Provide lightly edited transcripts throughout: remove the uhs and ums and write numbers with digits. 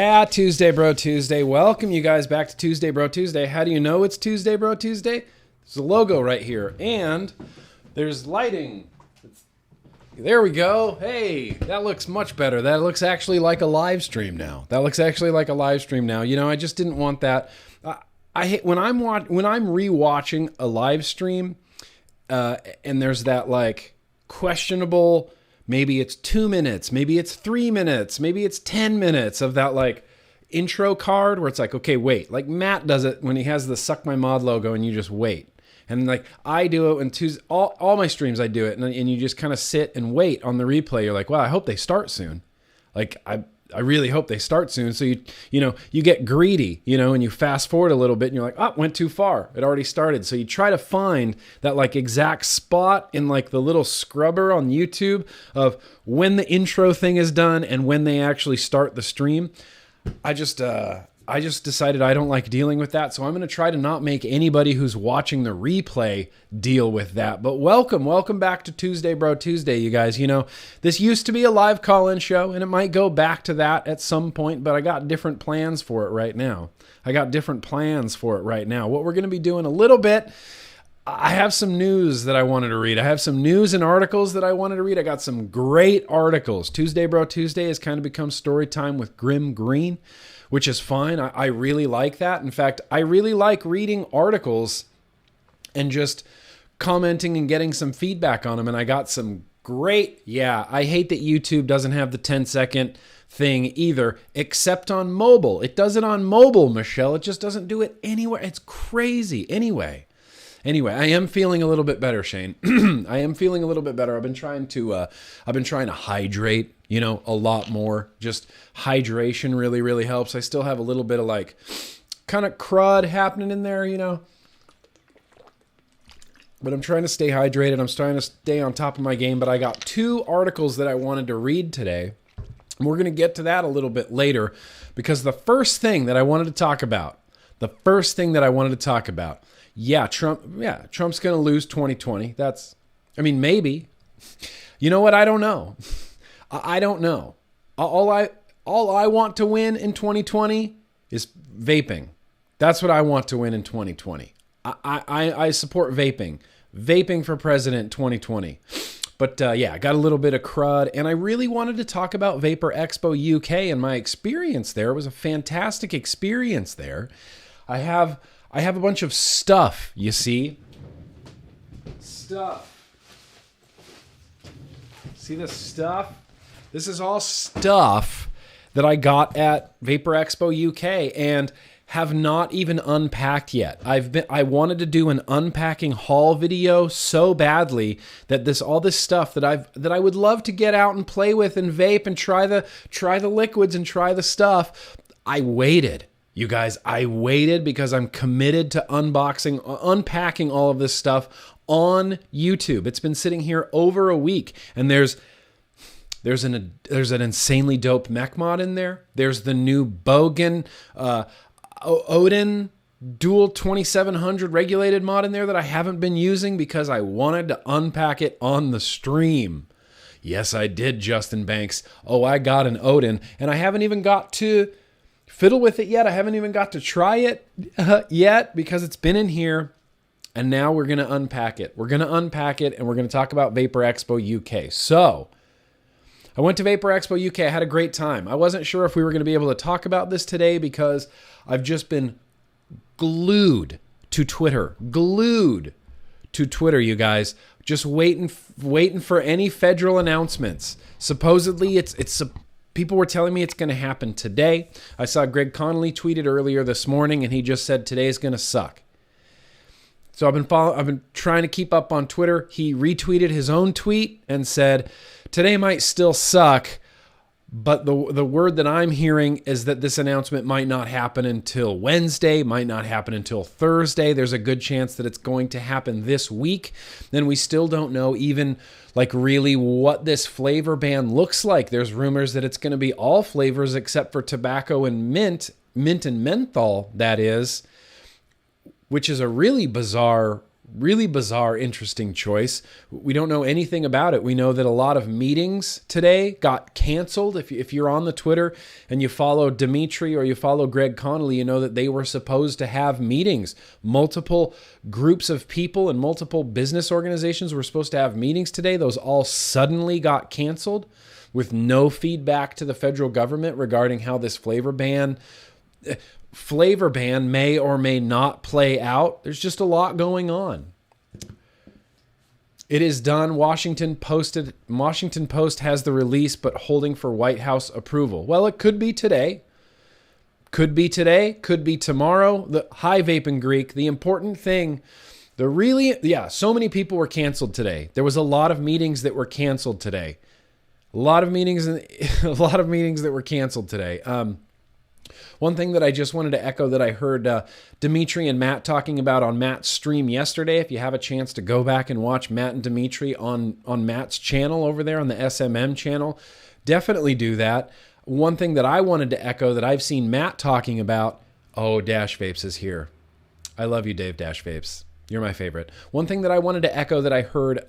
Yeah, Tuesday, Bro Tuesday. Welcome you guys back to Tuesday, Bro Tuesday. How do you know it's Tuesday, Bro Tuesday? There's a logo right here, and there's lighting. There we go. Hey, that looks much better. That looks actually like a live stream now. You know, I just didn't want that. I hate when I'm rewatching a live stream, and there's that like questionable. Maybe it's 2 minutes, maybe it's 3 minutes, maybe it's 10 minutes of that like intro card where it's like, okay, wait. Like Matt does it when he has the Suck My Mod logo and you just wait. And like I do it when all my streams I do it and you just kind of sit and wait on the replay. You're like, wow, I hope they start soon. Like I really hope they start soon. So you get greedy, and you fast forward a little bit and you're like, oh, went too far. It already started. So you try to find that like exact spot in like the little scrubber on YouTube of when the intro thing is done and when they actually start the stream. I just decided I don't like dealing with that, so I'm going to try to not make anybody who's watching the replay deal with that. But welcome back to Tuesday, Bro Tuesday, you guys. This used to be a live call-in show, and it might go back to that at some point, but I got different plans for it right now. What we're going to be doing a little bit, I have some news that I wanted to read. I have some news and articles that I wanted to read. I got some great articles. Tuesday, Bro Tuesday has kind of become story time with GrimmGreen, which is fine. I really like that. In fact, I really like reading articles and just commenting and getting some feedback on them. And I got some great, I hate that YouTube doesn't have the 10-second thing either, except on mobile. It does it on mobile, Michelle. It just doesn't do it anywhere. It's crazy. Anyway, I am feeling a little bit better, Shane. I am feeling a little bit better. I've been trying to hydrate, a lot more. Just hydration really, really helps. I still have a little bit of like kind of crud happening in there, But I'm trying to stay hydrated. I'm trying to stay on top of my game. But I got 2 articles that I wanted to read today. And we're going to get to that a little bit later because the first thing that I wanted to talk about, Trump's going to lose 2020. Maybe. You know what? I don't know. I don't know. All I want to win in 2020 is vaping. That's what I want to win in 2020. I support vaping. Vaping for president 2020. But I got a little bit of crud, and I really wanted to talk about VaporEXPO UK and my experience there. It was a fantastic experience there. I have a bunch of stuff, you see. See this stuff? This is all stuff that I got at VaporEXPO UK and have not even unpacked yet. I wanted to do an unpacking haul video so badly that all this stuff that I would love to get out and play with and vape and try the liquids and try the stuff. I waited. You guys, I waited because I'm committed to unpacking all of this stuff on YouTube. It's been sitting here over a week, and there's an insanely dope mech mod in there. There's the new Bogan Odin Dual 2700 regulated mod in there that I haven't been using because I wanted to unpack it on the stream. Yes, I did, Justin Banks. Oh, I got an Odin, and I haven't even got to fiddle with it yet. I haven't even got to try it yet because it's been in here. And now we're going to unpack it. We're going to unpack it, and we're going to talk about VaporEXPO UK. So I went to VaporEXPO UK. I had a great time. I wasn't sure if we were going to be able to talk about this today because I've just been glued to Twitter. You guys. Just waiting for any federal announcements. Supposedly, people were telling me it's going to happen today. I saw Greg Connolly tweeted earlier this morning, and he just said today's going to suck. So I've been trying to keep up on Twitter. He retweeted his own tweet and said, today might still suck, but the word that I'm hearing is that this announcement might not happen until Wednesday, might not happen until Thursday. There's a good chance that it's going to happen this week. Then we still don't know even like really what this flavor ban looks like. There's rumors that it's going to be all flavors except for tobacco and mint and menthol, that is, which is a really bizarre really bizarre, interesting choice. We don't know anything about it. We know that a lot of meetings today got canceled. If you're on the Twitter and you follow Dimitri or you follow Greg Connolly, you know that they were supposed to have meetings. Multiple groups of people and multiple business organizations were supposed to have meetings today. Those all suddenly got canceled with no feedback to the federal government regarding how this flavor ban may or may not play out. There's just a lot going on. It is done. Washington Post has the release, but holding for White House approval. Well, it could be today. Could be today. Could be tomorrow. Hi, Vaping Greek. The important thing, so many people were canceled today. There was a lot of meetings that were canceled today. A lot of meetings that were canceled today. One thing that I just wanted to echo that I heard Dimitri and Matt talking about on Matt's stream yesterday. If you have a chance to go back and watch Matt and Dimitri on Matt's channel over there on the SMM channel, definitely do that. One thing that I wanted to echo that I've seen Matt talking about, Dash Vapes is here. I love you, Dave Dash Vapes. You're my favorite. One thing that I wanted to echo that I heard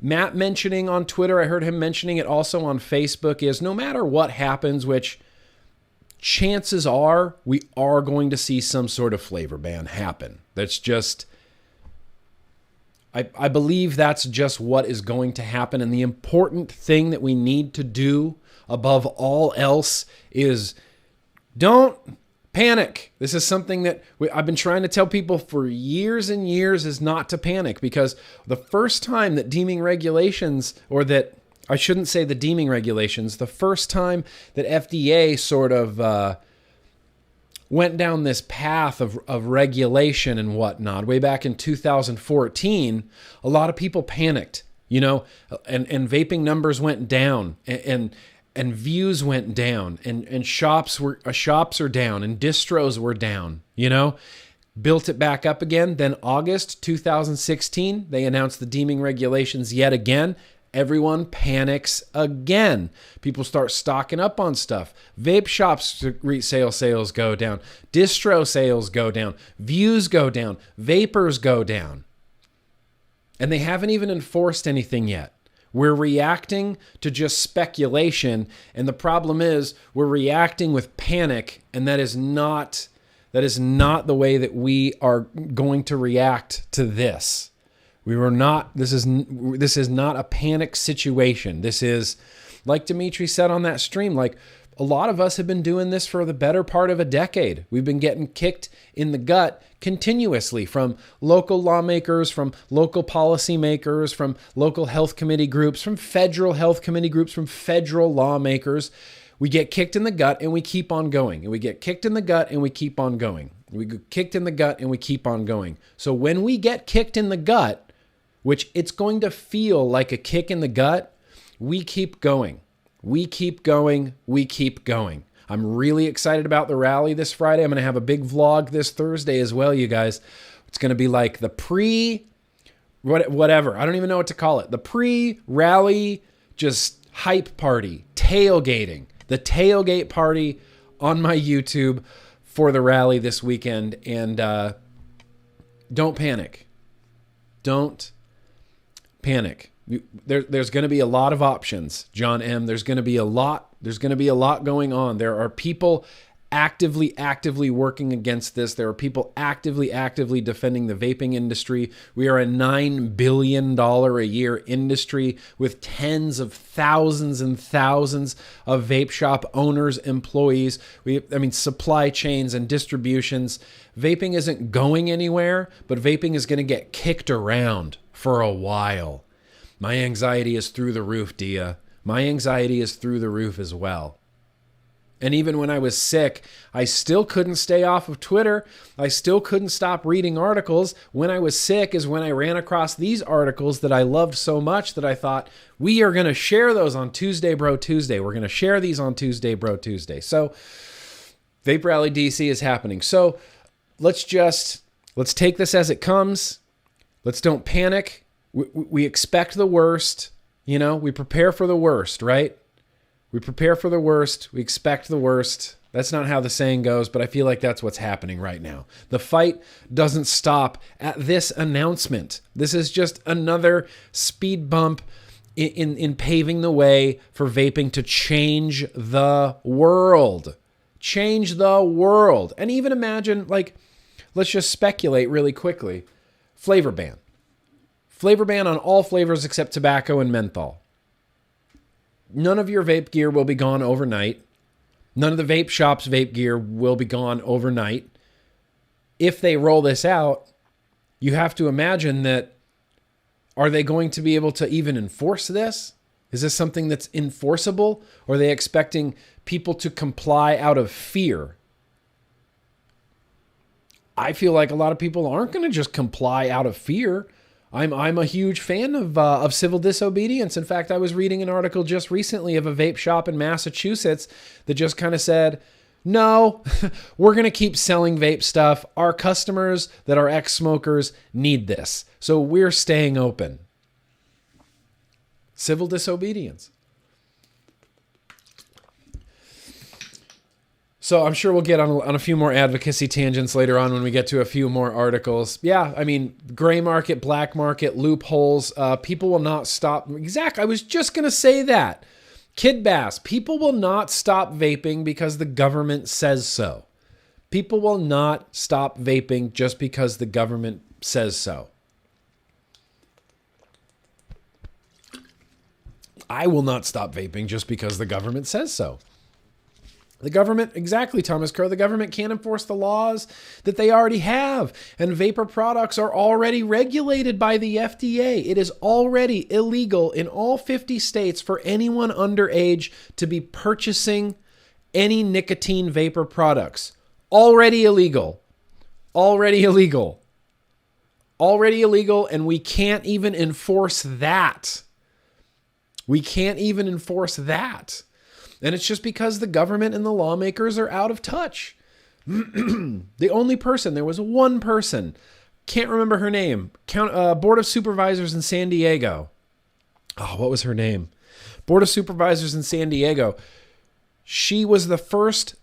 Matt mentioning on Twitter, I heard him mentioning it also on Facebook, is no matter what happens, which chances are we are going to see some sort of flavor ban happen. That's just, I believe that's just what is going to happen. And the important thing that we need to do above all else is don't panic. This is something that I've been trying to tell people for years and years, is not to panic, because the first time that deeming regulations, or that I shouldn't say the deeming regulations, the first time that FDA sort of went down this path of regulation and whatnot, way back in 2014, a lot of people panicked, and vaping numbers went down, and views went down, and shops are down, and distros were down, built it back up again. Then August 2016, they announced the deeming regulations yet again. Everyone panics again. People start stocking up on stuff. Vape shops resale sales go down. Distro sales go down. Views go down. Vapors go down. And they haven't even enforced anything yet. We're reacting to just speculation. And the problem is we're reacting with panic. And that is not the way that we are going to react to this. This is not a panic situation. This is, like Dimitri said on that stream, like a lot of us have been doing this for the better part of a decade. We've been getting kicked in the gut continuously from local lawmakers, from local policymakers, from local health committee groups, from federal health committee groups, from federal lawmakers. We get kicked in the gut and we keep on going. And we get kicked in the gut and we keep on going. We get kicked in the gut and we keep on going. So when we get kicked in the gut, which it's going to feel like a kick in the gut, we keep going. We keep going. We keep going. I'm really excited about the rally this Friday. I'm going to have a big vlog this Thursday as well, you guys. It's going to be like the whatever. I don't even know what to call it. The pre-rally just hype party, tailgating. The tailgate party on my YouTube for the rally this weekend. And don't panic. Don't panic. There's going to be a lot of options, John M. There's going to be a lot going on. There are people actively working against this. There are people actively defending the vaping industry. We are a $9 billion a year industry with tens of thousands and thousands of vape shop owners, employees. Supply chains and distributions. Vaping isn't going anywhere, but vaping is going to get kicked around for a while. My anxiety is through the roof, Dia. My anxiety is through the roof as well. And even when I was sick, I still couldn't stay off of Twitter. I still couldn't stop reading articles. When I was sick is when I ran across these articles that I loved so much that I thought, we are going to share those on Tuesday Bro Tuesday. We're going to share these on Tuesday Bro Tuesday. So Vape Rally DC is happening. So let's take this as it comes. Let's don't panic. We expect the worst. We prepare for the worst, right? We prepare for the worst. We expect the worst. That's not how the saying goes, but I feel like that's what's happening right now. The fight doesn't stop at this announcement. This is just another speed bump in paving the way for vaping to change the world. Change the world. And even imagine, like, let's just speculate really quickly. Flavor ban. Flavor ban on all flavors except tobacco and menthol. None of your vape gear will be gone overnight. None of the vape shops' vape gear will be gone overnight. If they roll this out, you have to imagine that, are they going to be able to even enforce this? Is this something that's enforceable? Or are they expecting people to comply out of fear? I feel like a lot of people aren't going to just comply out of fear. I'm a huge fan of civil disobedience. In fact, I was reading an article just recently of a vape shop in Massachusetts that just kind of said, no, we're going to keep selling vape stuff. Our customers that are ex-smokers need this. So we're staying open. Civil disobedience. So I'm sure we'll get on a few more advocacy tangents later on when we get to a few more articles. Yeah, I mean, gray market, black market, loopholes. People will not stop. I was just going to say that. Kid Bass, people will not stop vaping because the government says so. People will not stop vaping just because the government says so. I will not stop vaping just because the government says so. The government, exactly, Thomas Crow, the government can't enforce the laws that they already have. And vapor products are already regulated by the FDA. It is already illegal in all 50 states for anyone underage to be purchasing any nicotine vapor products. Already illegal. Already illegal. Already illegal, and we can't even enforce that. We can't even enforce that. And it's just because the government and the lawmakers are out of touch. The only person, there was one person, can't remember her name, Board of Supervisors in San Diego. Oh, what was her name? Board of Supervisors in San Diego. She was the first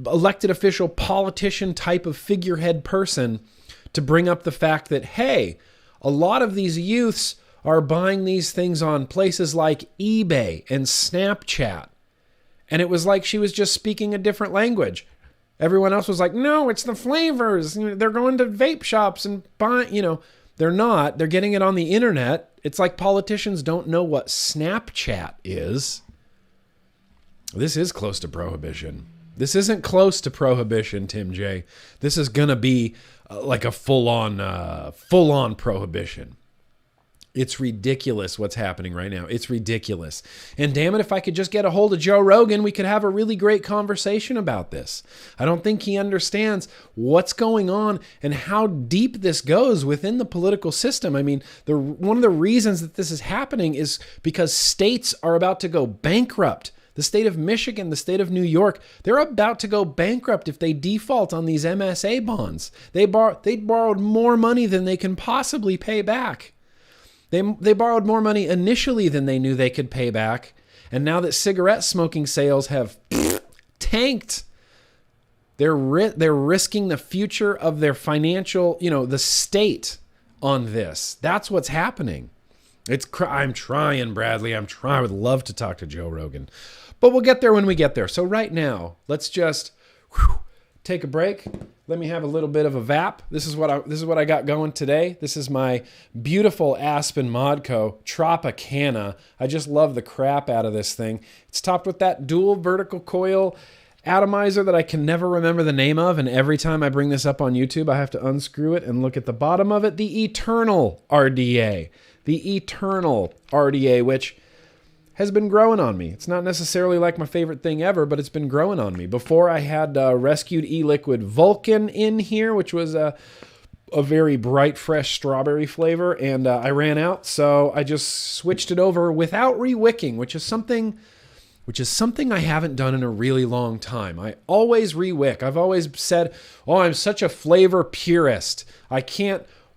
elected official, politician type of figurehead person to bring up the fact that, hey, a lot of these youths are buying these things on places like eBay and Snapchat. And it was like she was just speaking a different language. Everyone else was like, no, it's the flavors. They're going to vape shops and buying, they're not. They're getting it on the internet. It's like politicians don't know what Snapchat is. This is close to prohibition. This isn't close to prohibition, Tim J. This is going to be like a full-on prohibition. It's ridiculous what's happening right now. It's ridiculous. And damn it, if I could just get a hold of Joe Rogan, we could have a really great conversation about this. I don't think he understands what's going on and how deep this goes within the political system. I mean, one of the reasons that this is happening is because states are about to go bankrupt. The state of Michigan, the state of New York, they're about to go bankrupt if they default on these MSA bonds. They borrowed more money than they can possibly pay back. They borrowed more money initially than they knew they could pay back. And now that cigarette smoking sales have tanked, they're risking the future of their financial, the state on this. That's what's happening. I'm trying, Bradley. I would love to talk to Joe Rogan. But we'll get there when we get there. So right now, let's just take a break. Let me have a little bit of a vap. This is what I got going today. This is my beautiful Aspen Modco Tropicana. I just love the crap out of this thing. It's topped with that dual vertical coil atomizer that I can never remember the name of, and every time I bring this up on YouTube, I have to unscrew it and look at the bottom of it. The Eternal RDA. The Eternal RDA, which has been growing on me. It's not necessarily like my favorite thing ever, but it's been growing on me. Before I had rescued e-liquid Vulcan in here, which was a very bright, fresh strawberry flavor, and I ran out, so I just switched it over without re-wicking, which is something I haven't done in a really long time. I always re-wick. I've always said, I'm such a flavor purist.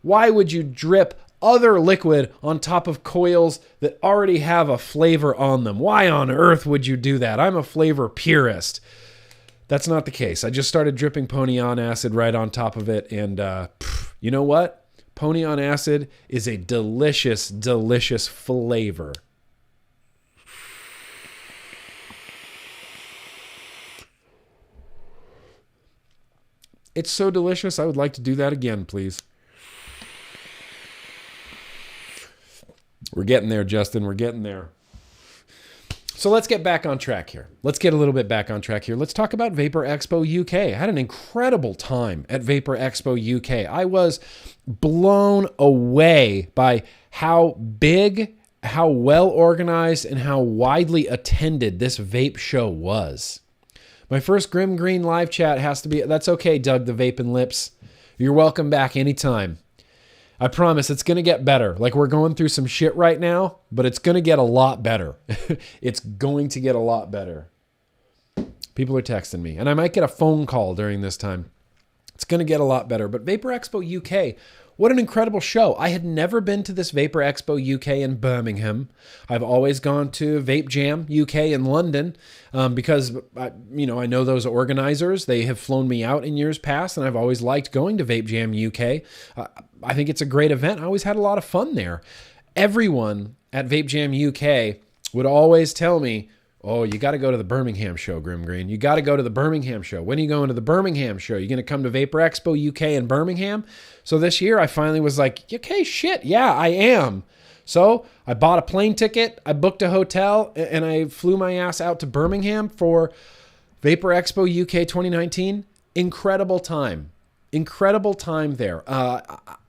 Why would you drip other liquid on top of coils that already have a flavor on them? Why on earth would you do that? I'm a flavor purist. That's not the case. I just started dripping pony on acid right on top of it. And you know what? Pony on acid is a delicious, delicious flavor. It's so delicious. I would like to do that again, please. We're getting there, Justin. We're getting there. So let's get back on track here. Let's get a little bit back on track here. Let's talk about VaporEXPO UK. I had an incredible time at VaporEXPO UK. I was blown away by how big, how well organized, and how widely attended this vape show was. My first GrimmGreen live chat has to be, that's okay, Doug the Vaping Lips. You're welcome back anytime. I promise it's going to get better. Like, we're going through some shit right now, but it's going to get a lot better. It's going to get a lot better. People are texting me, and I might get a phone call during this time. It's going to get a lot better. But VaporEXPO UK, what an incredible show. I had never been to this VaporEXPO UK in Birmingham. I've always gone to Vape Jam UK in London because I know those organizers. They have flown me out in years past, and I've always liked going to Vape Jam UK. I think it's a great event. I always had a lot of fun there. Everyone at Vape Jam UK would always tell me, oh, you got to go to the Birmingham show, GrimmGreen. You got to go to the Birmingham show. When are you going to the Birmingham show? You going to come to VaporEXPO UK in Birmingham? So this year I finally was like, okay, shit, yeah, I am. So I bought a plane ticket, I booked a hotel, and I flew my ass out to Birmingham for VaporEXPO UK 2019. Incredible time. Incredible time there.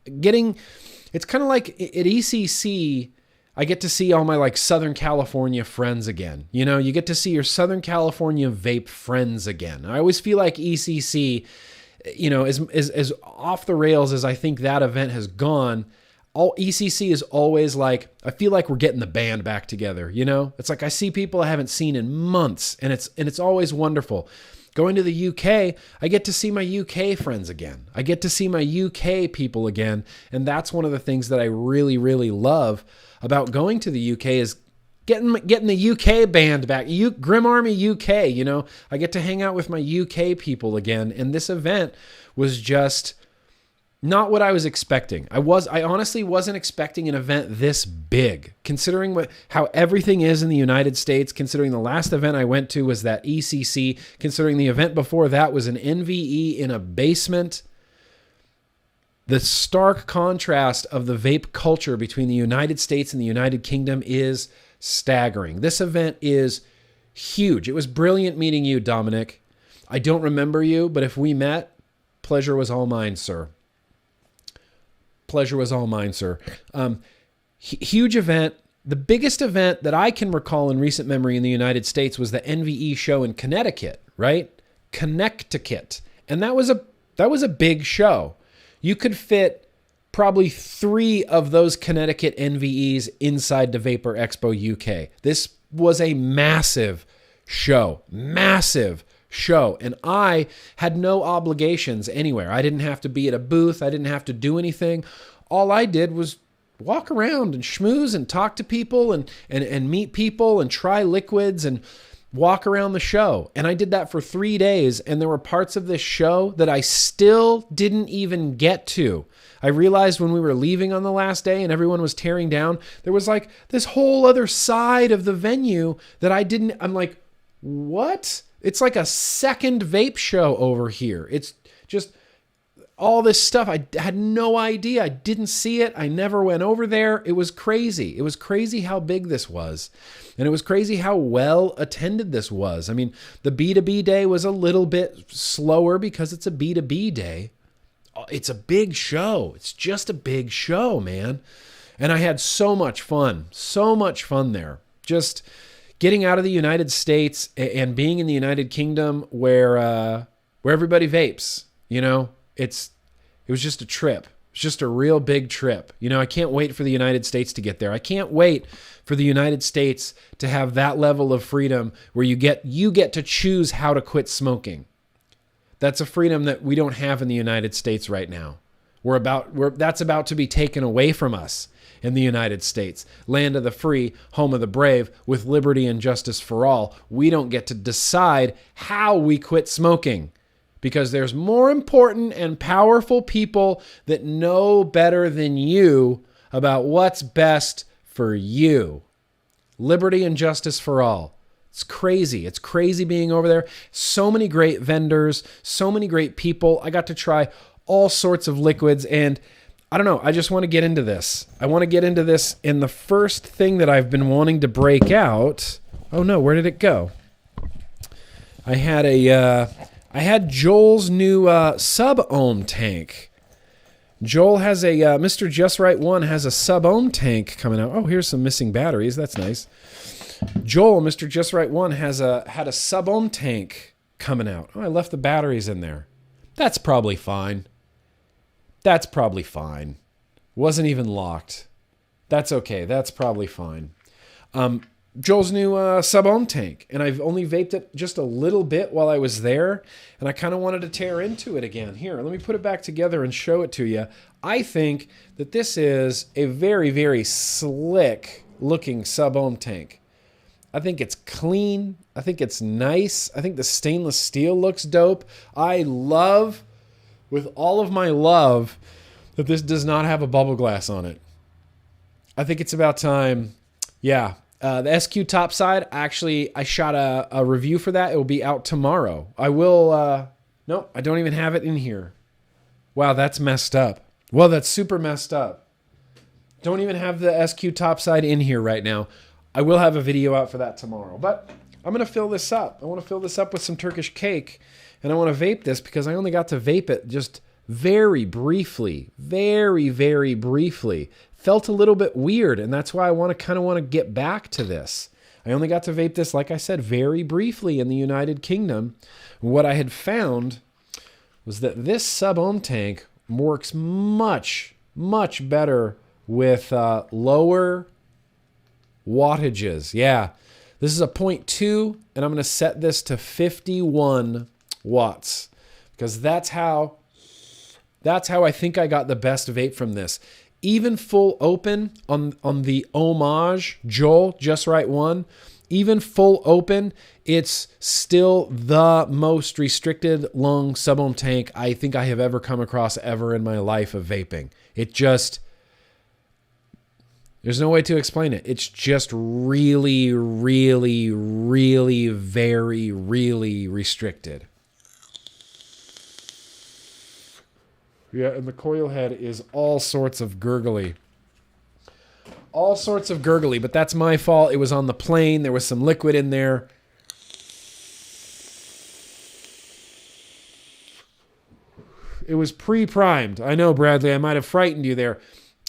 It's kind of like at ECC, I get to see all my like Southern California friends again. You know, you get to see your Southern California vape friends again. I always feel like ECC, you know, as off the rails as I think that event has gone, all ECC is always like, I feel like we're getting the band back together. You know, it's like I see people I haven't seen in months, and it's always wonderful. Going to the UK, I get to see my UK friends again. I get to see my UK people again, and that's one of the things that I really, really love about going to the UK is getting the UK band back. Grim Army UK, you know, I get to hang out with my UK people again, and this event was just not what I was expecting. I honestly wasn't expecting an event this big, considering how everything is in the United States, considering the last event I went to was that ECC, considering the event before that was an NVE in a basement. The stark contrast of the vape culture between the United States and the United Kingdom is staggering. This event is huge. It was brilliant meeting you, Dominic. I don't remember you, but if we met, pleasure was all mine, sir. Pleasure was all mine, sir. Huge event. The biggest event that I can recall in recent memory in the United States was the NVE show in Connecticut, right? Connecticut. And that was a big show. You could fit probably 3 of those Connecticut NVEs inside the VaporEXPO UK. This was a massive show. Massive show. And I had no obligations anywhere. I didn't have to be at a booth. I didn't have to do anything. All I did was walk around and schmooze and talk to people and meet people and try liquids and walk around the show. And I did that for 3 days. And there were parts of this show that I still didn't even get to. I realized when we were leaving on the last day and everyone was tearing down, there was like this whole other side of the venue that I'm like, what? It's like a second vape show over here. It's just all this stuff. I had no idea. I didn't see it. I never went over there. It was crazy. It was crazy how big this was. And it was crazy how well attended this was. I mean, the B2B day was a little bit slower because it's a B2B day. It's a big show. It's just a big show, man. And I had so much fun there. Just getting out of the United States and being in the United Kingdom where everybody vapes, you know, it was just a trip. It's just a real big trip. You know, I can't wait for the United States to get there. I can't wait for the United States to have that level of freedom where you get to choose how to quit smoking. That's a freedom that we don't have in the United States right now. That's about to be taken away from us in the United States. Land of the free, home of the brave, with liberty and justice for all. We don't get to decide how we quit smoking because there's more important and powerful people that know better than you about what's best for you. Liberty and justice for all. It's crazy. It's crazy being over there. So many great vendors, so many great people. I got to try all sorts of liquids, and I don't know. I just want to get into this. I want to get into this, and the first thing that I've been wanting to break out. Oh no, where did it go? I had Joel's new sub-ohm tank. Joel has a Mr. Just Right 1 has a sub-ohm tank coming out. Oh, here's some missing batteries. That's nice. Joel, Mr. Just Right 1 had a sub-ohm tank coming out. Oh, I left the batteries in there. That's probably fine. That's probably fine. Wasn't even locked. That's okay. That's probably fine. Joel's new sub-ohm tank, and I've only vaped it just a little bit while I was there, and I kind of wanted to tear into it again. Here, let me put it back together and show it to you. I think that this is a very, very slick-looking sub-ohm tank. I think it's clean. I think it's nice. I think the stainless steel looks dope. I love, with all of my love, that this does not have a bubble glass on it. I think it's about time. Yeah. The SQ topside, actually, I shot a review for that. It will be out tomorrow. I will, nope, I don't even have it in here. Wow, that's messed up. Well, that's super messed up. Don't even have the SQ topside in here right now. I will have a video out for that tomorrow. But I'm going to fill this up. I want to fill this up with some Turkish cake. And I want to vape this because I only got to vape it just very briefly. Very, very briefly. Felt a little bit weird. And that's why I kind of want to get back to this. I only got to vape this, like I said, very briefly in the United Kingdom. What I had found was that this sub-ohm tank works much, much better with lower wattages. Yeah, this is a 0.2, and I'm going to set this to 51 watts because that's how I think I got the best vape from this. Even full open on the Homage Joel Just Right 1, even full open, it's still the most restricted lung sub-ohm tank I think I have ever come across ever in my life of vaping. It just... There's no way to explain it. It's just really, really, really, very, really restricted. Yeah, and the coil head is all sorts of gurgly. All sorts of gurgly, but that's my fault. It was on the plane. There was some liquid in there. It was pre-primed. I know, Bradley, I might have frightened you there.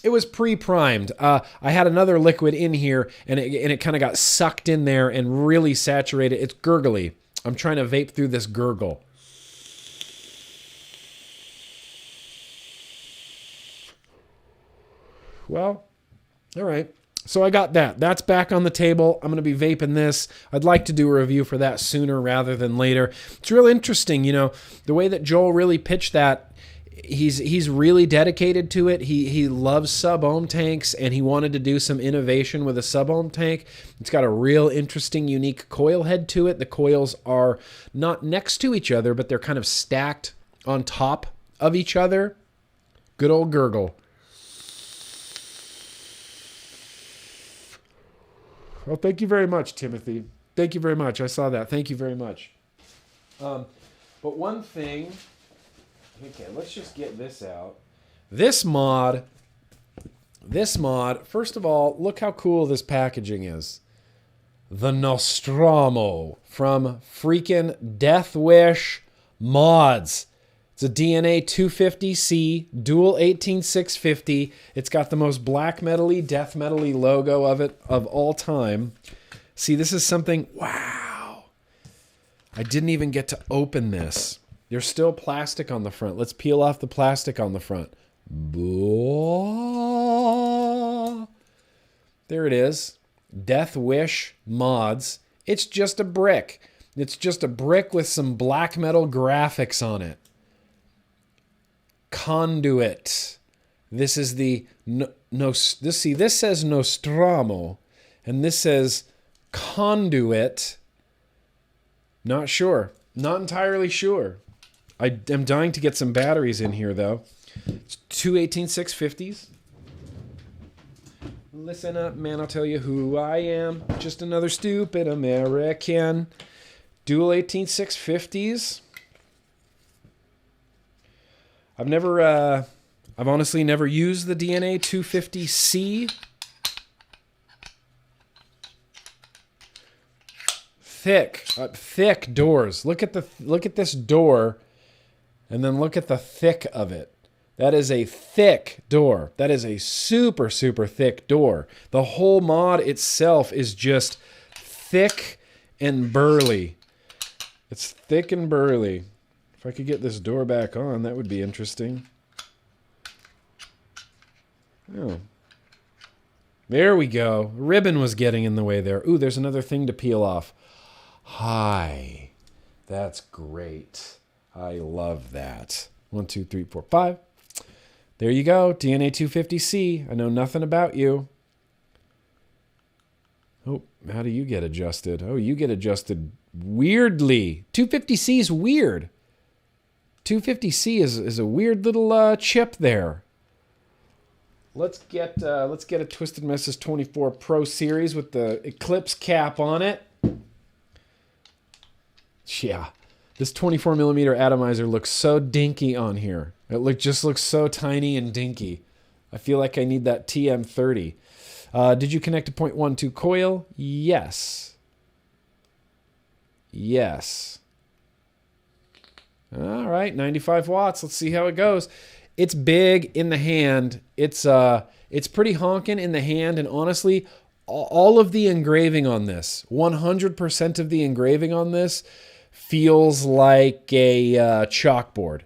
It was pre-primed. I had another liquid in here, and it kind of got sucked in there and really saturated. It's gurgly. I'm trying to vape through this gurgle. Well, all right. So I got that. That's back on the table. I'm going to be vaping this. I'd like to do a review for that sooner rather than later. It's real interesting, you know, the way that Joel really pitched that. He's really dedicated to it. He loves sub-ohm tanks, and he wanted to do some innovation with a sub-ohm tank. It's got a real interesting, unique coil head to it. The coils are not next to each other, but they're kind of stacked on top of each other. Good old gurgle. Well, thank you very much, Timothy. Thank you very much. I saw that. Thank you very much. But one thing... Okay, let's just get this out. This mod, first of all, look how cool this packaging is. The Nostromo from freaking Death Wish Mods. It's a DNA 250C dual 18650. It's got the most black metal-y, death metal-y logo of all time. See, this is something, wow. I didn't even get to open this. There's still plastic on the front. Let's peel off the plastic on the front. There it is. Death Wish Mods. It's just a brick. It's just a brick with some black metal graphics on it. Conduit. This is the this says Nostromo, and this says conduit. Not sure. Not entirely sure. I am dying to get some batteries in here, though. It's two 18650s. Listen up, man. I'll tell you who I am. Just another stupid American. Dual 18650s. I've honestly never used the DNA 250C. Thick doors. Look at this door, and then look at the thick of it. That is a thick door. That is a super, super thick door. The whole mod itself is just thick and burly. It's thick and burly. If I could get this door back on, that would be interesting. Oh. There we go. Ribbon was getting in the way there. Ooh, there's another thing to peel off. Hi. That's great. I love that. 1, 2, 3, 4, 5. There you go. DNA 250C. I know nothing about you. Oh, how do you get adjusted? Oh, you get adjusted weirdly. 250C is weird. 250C is a weird little chip there. Let's get a Twisted Messes 24 Pro Series with the Eclipse cap on it. Yeah, this 24 millimeter atomizer looks so dinky on here. It just looks so tiny and dinky. I feel like I need that TM30. Did you connect a 0.12 coil? Yes. Yes. All right, 95 watts. Let's see how it goes. It's big in the hand. It's pretty honking in the hand, and honestly, all of the engraving on this, 100% of the engraving on this feels like a chalkboard.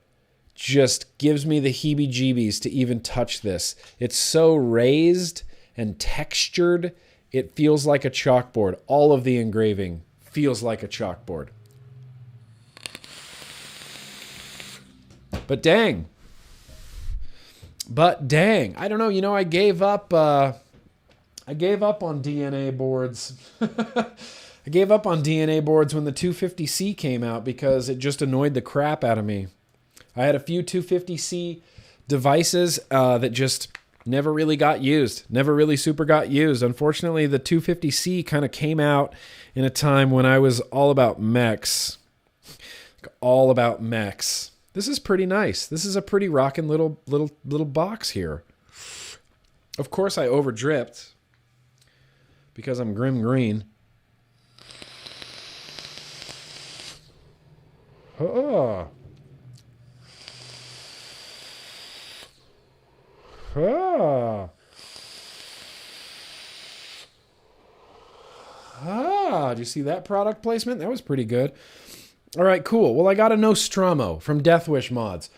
Just gives me the heebie-jeebies to even touch this. It's so raised and textured, it feels like a chalkboard. All of the engraving feels like a chalkboard. But dang, I don't know. I gave up on DNA boards. I gave up on DNA boards when the 250C came out because it just annoyed the crap out of me. I had a few 250C devices that just never really got used. Never really super got used. Unfortunately, the 250C kind of came out in a time when I was all about mechs. All about mechs. This is pretty nice. This is a pretty rockin' little box here. Of course, I over dripped because I'm GrimmGreen. Oh. Ah. Ah. Did you see that product placement? That was pretty good. All right, cool. Well, I got a Nostromo from Death Wish Mods.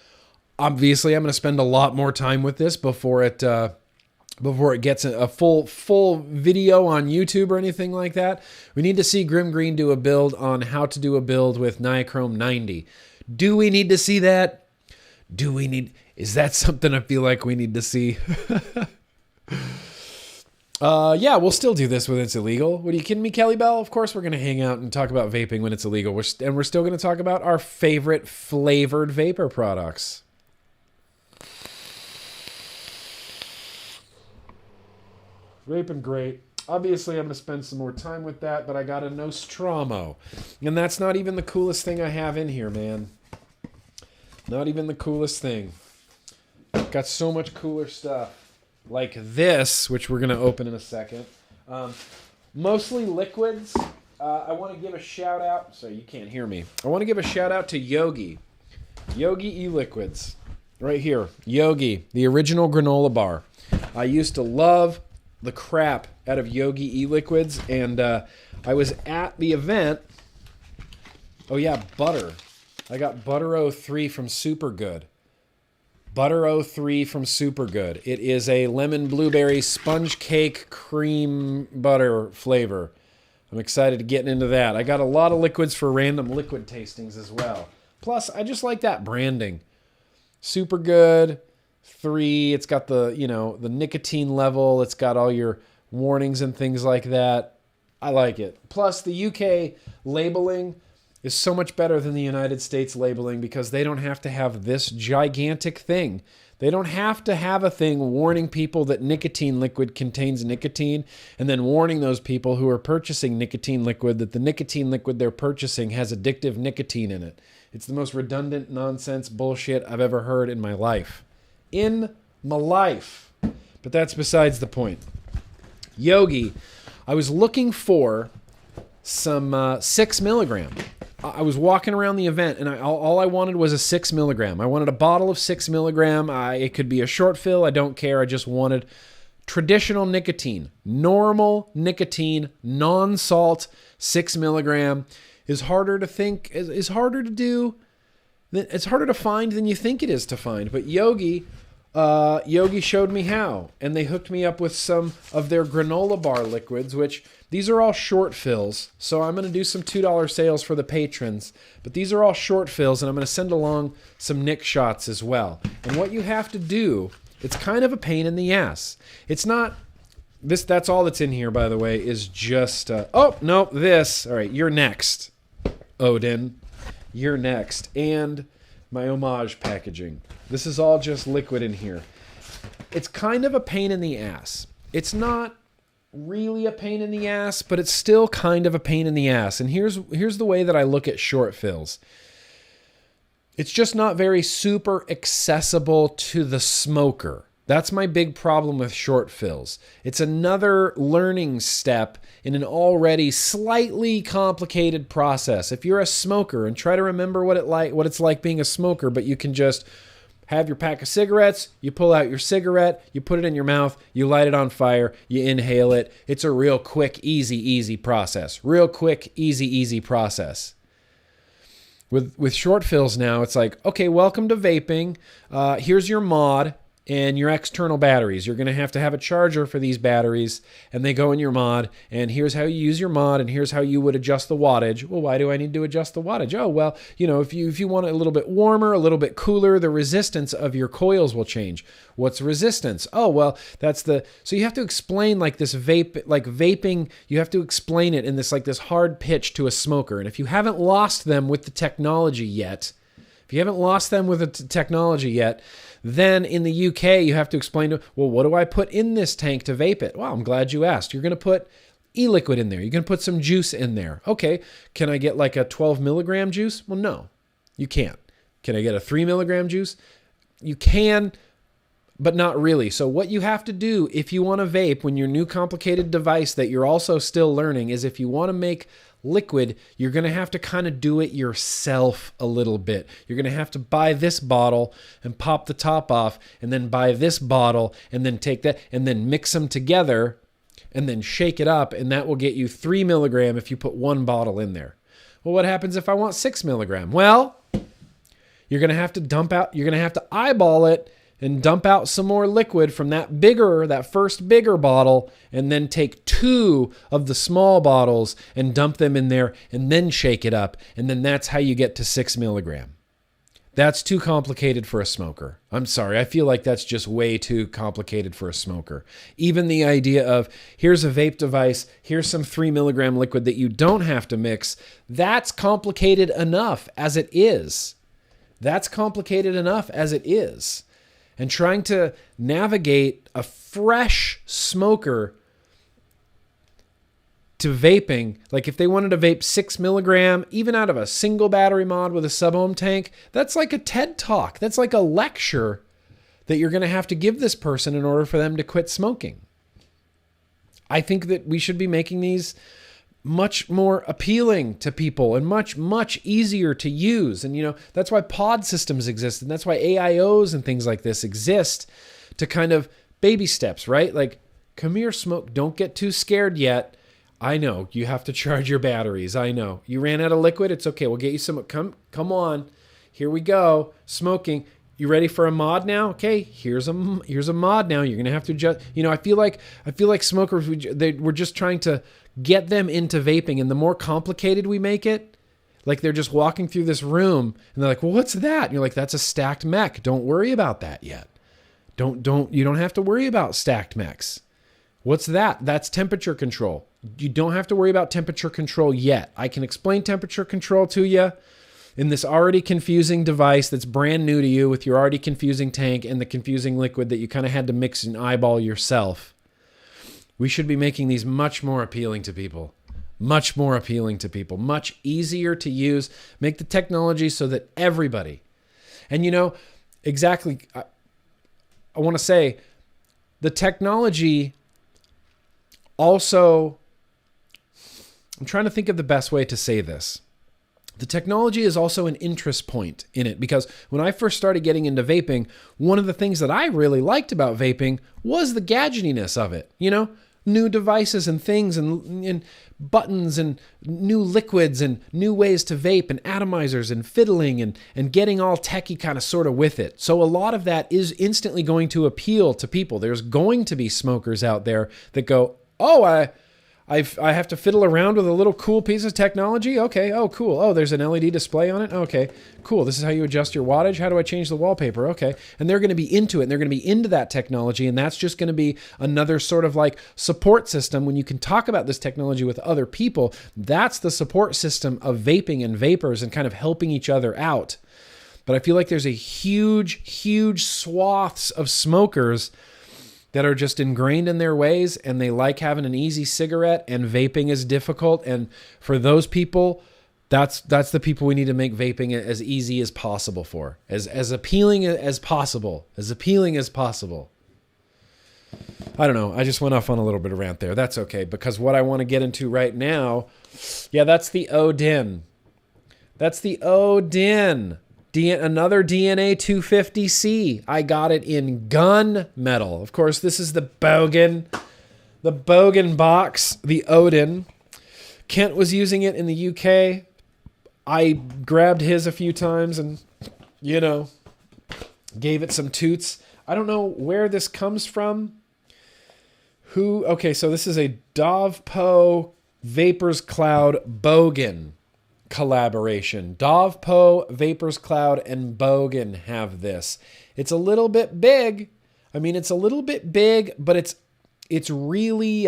Obviously, I'm going to spend a lot more time with this before it gets a full video on YouTube or anything like that. We need to see GrimmGreen do a build on how to do a build with Niachrome 90. Do we need to see that? Is that something I feel like we need to see? Yeah, we'll still do this when it's illegal. What are you kidding me, Kelly Bell? Of course we're going to hang out and talk about vaping when it's illegal. We're still going to talk about our favorite flavored vapor products. Vaping great. Obviously, I'm going to spend some more time with that, but I got a Nostromo. And that's not even the coolest thing I have in here, man. Not even the coolest thing. Got so much cooler stuff. Like this, which we're going to open in a second. Mostly liquids. I want to give a shout out. So you can't hear me. I want to give a shout out to Yogi. Yogi e-liquids. Right here. Yogi, the original granola bar. I used to love the crap out of Yogi e-liquids, and I was at the event. Oh yeah, butter. I got Butter 03 from Supergood. Butter 03 from Supergood. It is a lemon blueberry sponge cake cream butter flavor. I'm excited to get into that. I got a lot of liquids for random liquid tastings as well. Plus, I just like that branding. Supergood, 3. It's got the, the nicotine level. It's got all your warnings and things like that. I like it. Plus, the UK labeling is so much better than the United States labeling because they don't have to have this gigantic thing. They don't have to have a thing warning people that nicotine liquid contains nicotine and then warning those people who are purchasing nicotine liquid that the nicotine liquid they're purchasing has addictive nicotine in it. It's the most redundant nonsense bullshit I've ever heard in my life. In my life. But that's besides the point. Yogi, I was looking for some 6 milligram. I was walking around the event and all I wanted was a 6 milligram. I wanted a bottle of 6 milligram. It could be a short fill. I don't care. I just wanted traditional nicotine, normal nicotine, non-salt 6 milligram is harder to think, is harder to do. It's harder to find than you think it is to find. But Yogi showed me how, and they hooked me up with some of their granola bar liquids, which these are all short fills. So I'm going to do some $2 sales for the patrons, but these are all short fills, and I'm going to send along some Nick shots as well. And what you have to do, it's kind of a pain in the ass. It's not this. That's all that's in here, by the way, is just this. All right, you're next, Odin. You're next, and my homage packaging. This is all just liquid in here. It's kind of a pain in the ass. It's not really a pain in the ass, but it's still kind of a pain in the ass. And here's the way that I look at short fills. It's just not very super accessible to the smoker. That's my big problem with short fills. It's another learning step in an already slightly complicated process. If you're a smoker, and try to remember what it's like being a smoker, but you can just have your pack of cigarettes, you pull out your cigarette, you put it in your mouth, you light it on fire, you inhale it. It's a real quick, easy process. Real quick, easy process. With short fills now, it's like, okay, welcome to vaping. Here's your mod and your external batteries. You're going to have a charger for these batteries, and they go in your mod, and here's how you use your mod, and here's how you would adjust the wattage. Well, why do I need to adjust the wattage? Oh, well, if you want it a little bit warmer, a little bit cooler, the resistance of your coils will change. What's resistance? Oh, well, so you have to explain this vaping, you have to explain it in this hard pitch to a smoker. And if you haven't lost them with the technology yet, then in the UK, you have to explain what do I put in this tank to vape it? Well, I'm glad you asked. You're going to put e-liquid in there. You're going to put some juice in there. Okay, can I get a 12 milligram juice? Well, no, you can't. Can I get a 3 milligram juice? You can, but not really. So what you have to do if you want to vape when your new complicated device that you're also still learning is if you want to make liquid, you're going to have to kind of do it yourself a little bit. You're going to have to buy this bottle and pop the top off, and then buy this bottle and then take that and then mix them together and then shake it up, and that will get you 3 milligram if you put one bottle in there. Well, what happens if I want 6 milligram? Well, you're going to have to eyeball it and dump out some more liquid from that first bigger bottle, and then take 2 of the small bottles and dump them in there and then shake it up. And then that's how you get to 6 milligram. That's too complicated for a smoker. I'm sorry. I feel like that's just way too complicated for a smoker. Even the idea of here's a vape device, here's some 3 milligram liquid that you don't have to mix. That's complicated enough as it is. And trying to navigate a fresh smoker to vaping, if they wanted to vape 6 milligram, even out of a single battery mod with a sub-ohm tank, that's like a TED Talk. That's like a lecture that you're going to have to give this person in order for them to quit smoking. I think that we should be making these much more appealing to people and much easier to use. And, that's why pod systems exist. And that's why AIOs and things like this exist, to kind of baby steps, right? Come here, smoke. Don't get too scared yet. I know you have to charge your batteries. I know you ran out of liquid. It's okay. We'll get you some. Come on. Here we go. Smoking. You ready for a mod now? Okay, here's a mod now. You're gonna have to adjust. I feel like smokers, we're just trying to get them into vaping, and the more complicated we make it, they're just walking through this room and they're like, well, what's that? And you're like, that's a stacked mech. Don't worry about that yet. You don't have to worry about stacked mechs. What's that? That's temperature control. You don't have to worry about temperature control yet. I can explain temperature control to you in this already confusing device that's brand new to you with your already confusing tank and the confusing liquid that you kind of had to mix and eyeball yourself. We should be making these much more appealing to people. Much more appealing to people. Much easier to use. Make the technology so that everybody... And exactly, I want to say, the technology also... I'm trying to think of the best way to say this. The technology is also an interest point in it, because when I first started getting into vaping, one of the things that I really liked about vaping was the gadgetiness of it. New devices and things and buttons and new liquids and new ways to vape and atomizers and fiddling and getting all techie kind of sort of with it. So a lot of that is instantly going to appeal to people. There's going to be smokers out there that go, oh, I have to fiddle around with a little cool piece of technology. Okay. Oh, cool. Oh, there's an LED display on it. Okay, cool. This is how you adjust your wattage. How do I change the wallpaper? Okay. And they're going to be into it, and they're going to be into that technology. And that's just going to be another sort of like support system. When you can talk about this technology with other people, that's the support system of vaping and vapors and kind of helping each other out. But I feel like there's a huge swaths of smokers that are just ingrained in their ways, and they like having an easy cigarette, and vaping is difficult. And for those people, that's the people we need to make vaping as easy as possible for, as appealing as possible, I don't know. I just went off on a little bit of rant there. That's okay, because what I want to get into right now, that's the Odin. That's the Odin. Another DNA 250C. I got it in gun metal. Of course, this is the Bogan box, the Odin. Kent was using it in the UK. I grabbed his a few times and, gave it some toots. I don't know where this comes from. Okay, so this is a Dovpo Vapors Cloud Bogan collaboration. Dovpo, Vapors Cloud, and Bogan have this. It's a little bit big. It's a little bit big, but it's really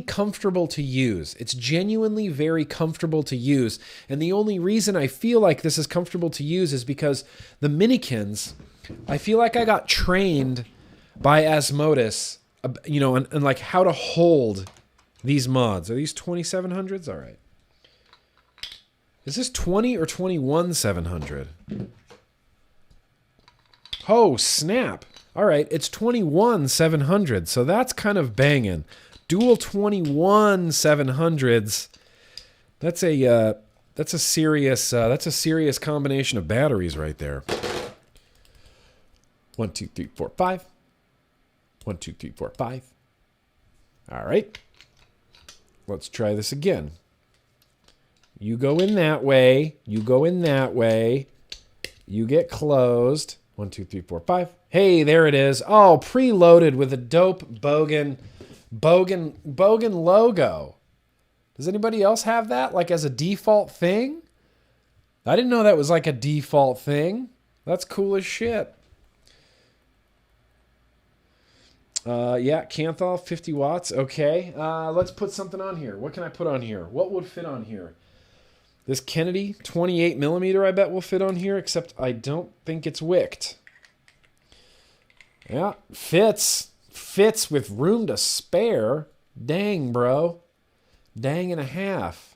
comfortable to use. It's genuinely very comfortable to use. And the only reason I feel like this is comfortable to use is because the Minikins, I feel like I got trained by Asmodus, and like how to hold these mods. Are these 2700s? All right. Is this 20 or 21 700? Oh, snap. All right, it's 21 700, so that's kind of banging. Dual 21 700s. That's a serious combination of batteries right there. 1, 2, 3, 4, 5. 1, 2, 3, 4, 5. All right. Let's try this again. You go in that way. You go in that way. You get closed. 1, 2, 3, 4, 5. Hey, there it is. Oh, preloaded with a dope Bogan logo. Does anybody else have that, like as a default thing? I didn't know that was like a default thing. That's cool as shit. Canthal, 50 watts. Okay. Let's put something on here. What can I put on here? What would fit on here? This Kennedy 28 millimeter, I bet will fit on here, except I don't think it's wicked. Yeah, fits with room to spare. Dang, bro. Dang and a half.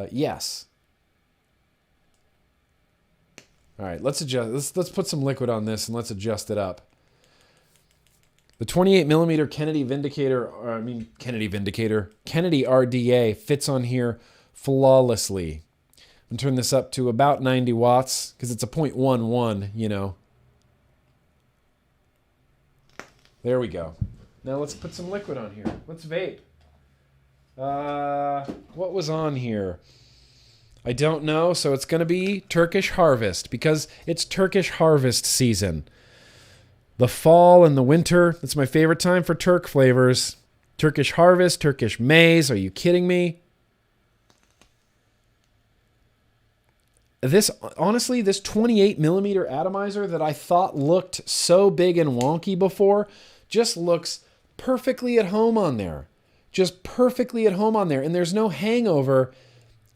Yes. All right, let's adjust. Let's put some liquid on this and let's adjust it up. The 28 millimeter Kennedy RDA fits on here flawlessly. I'm turning this up to about 90 watts because it's a 0.11, There we go. Now let's put some liquid on here. Let's vape. What was on here? I don't know, so it's going to be Turkish Harvest because it's Turkish Harvest season. The fall and the winter, that's my favorite time for Turk flavors. Turkish Harvest, Turkish Maize, are you kidding me? this, honestly, this 28 millimeter atomizer that I thought looked so big and wonky before just looks perfectly at home on there. Just perfectly at home on there. And there's no hangover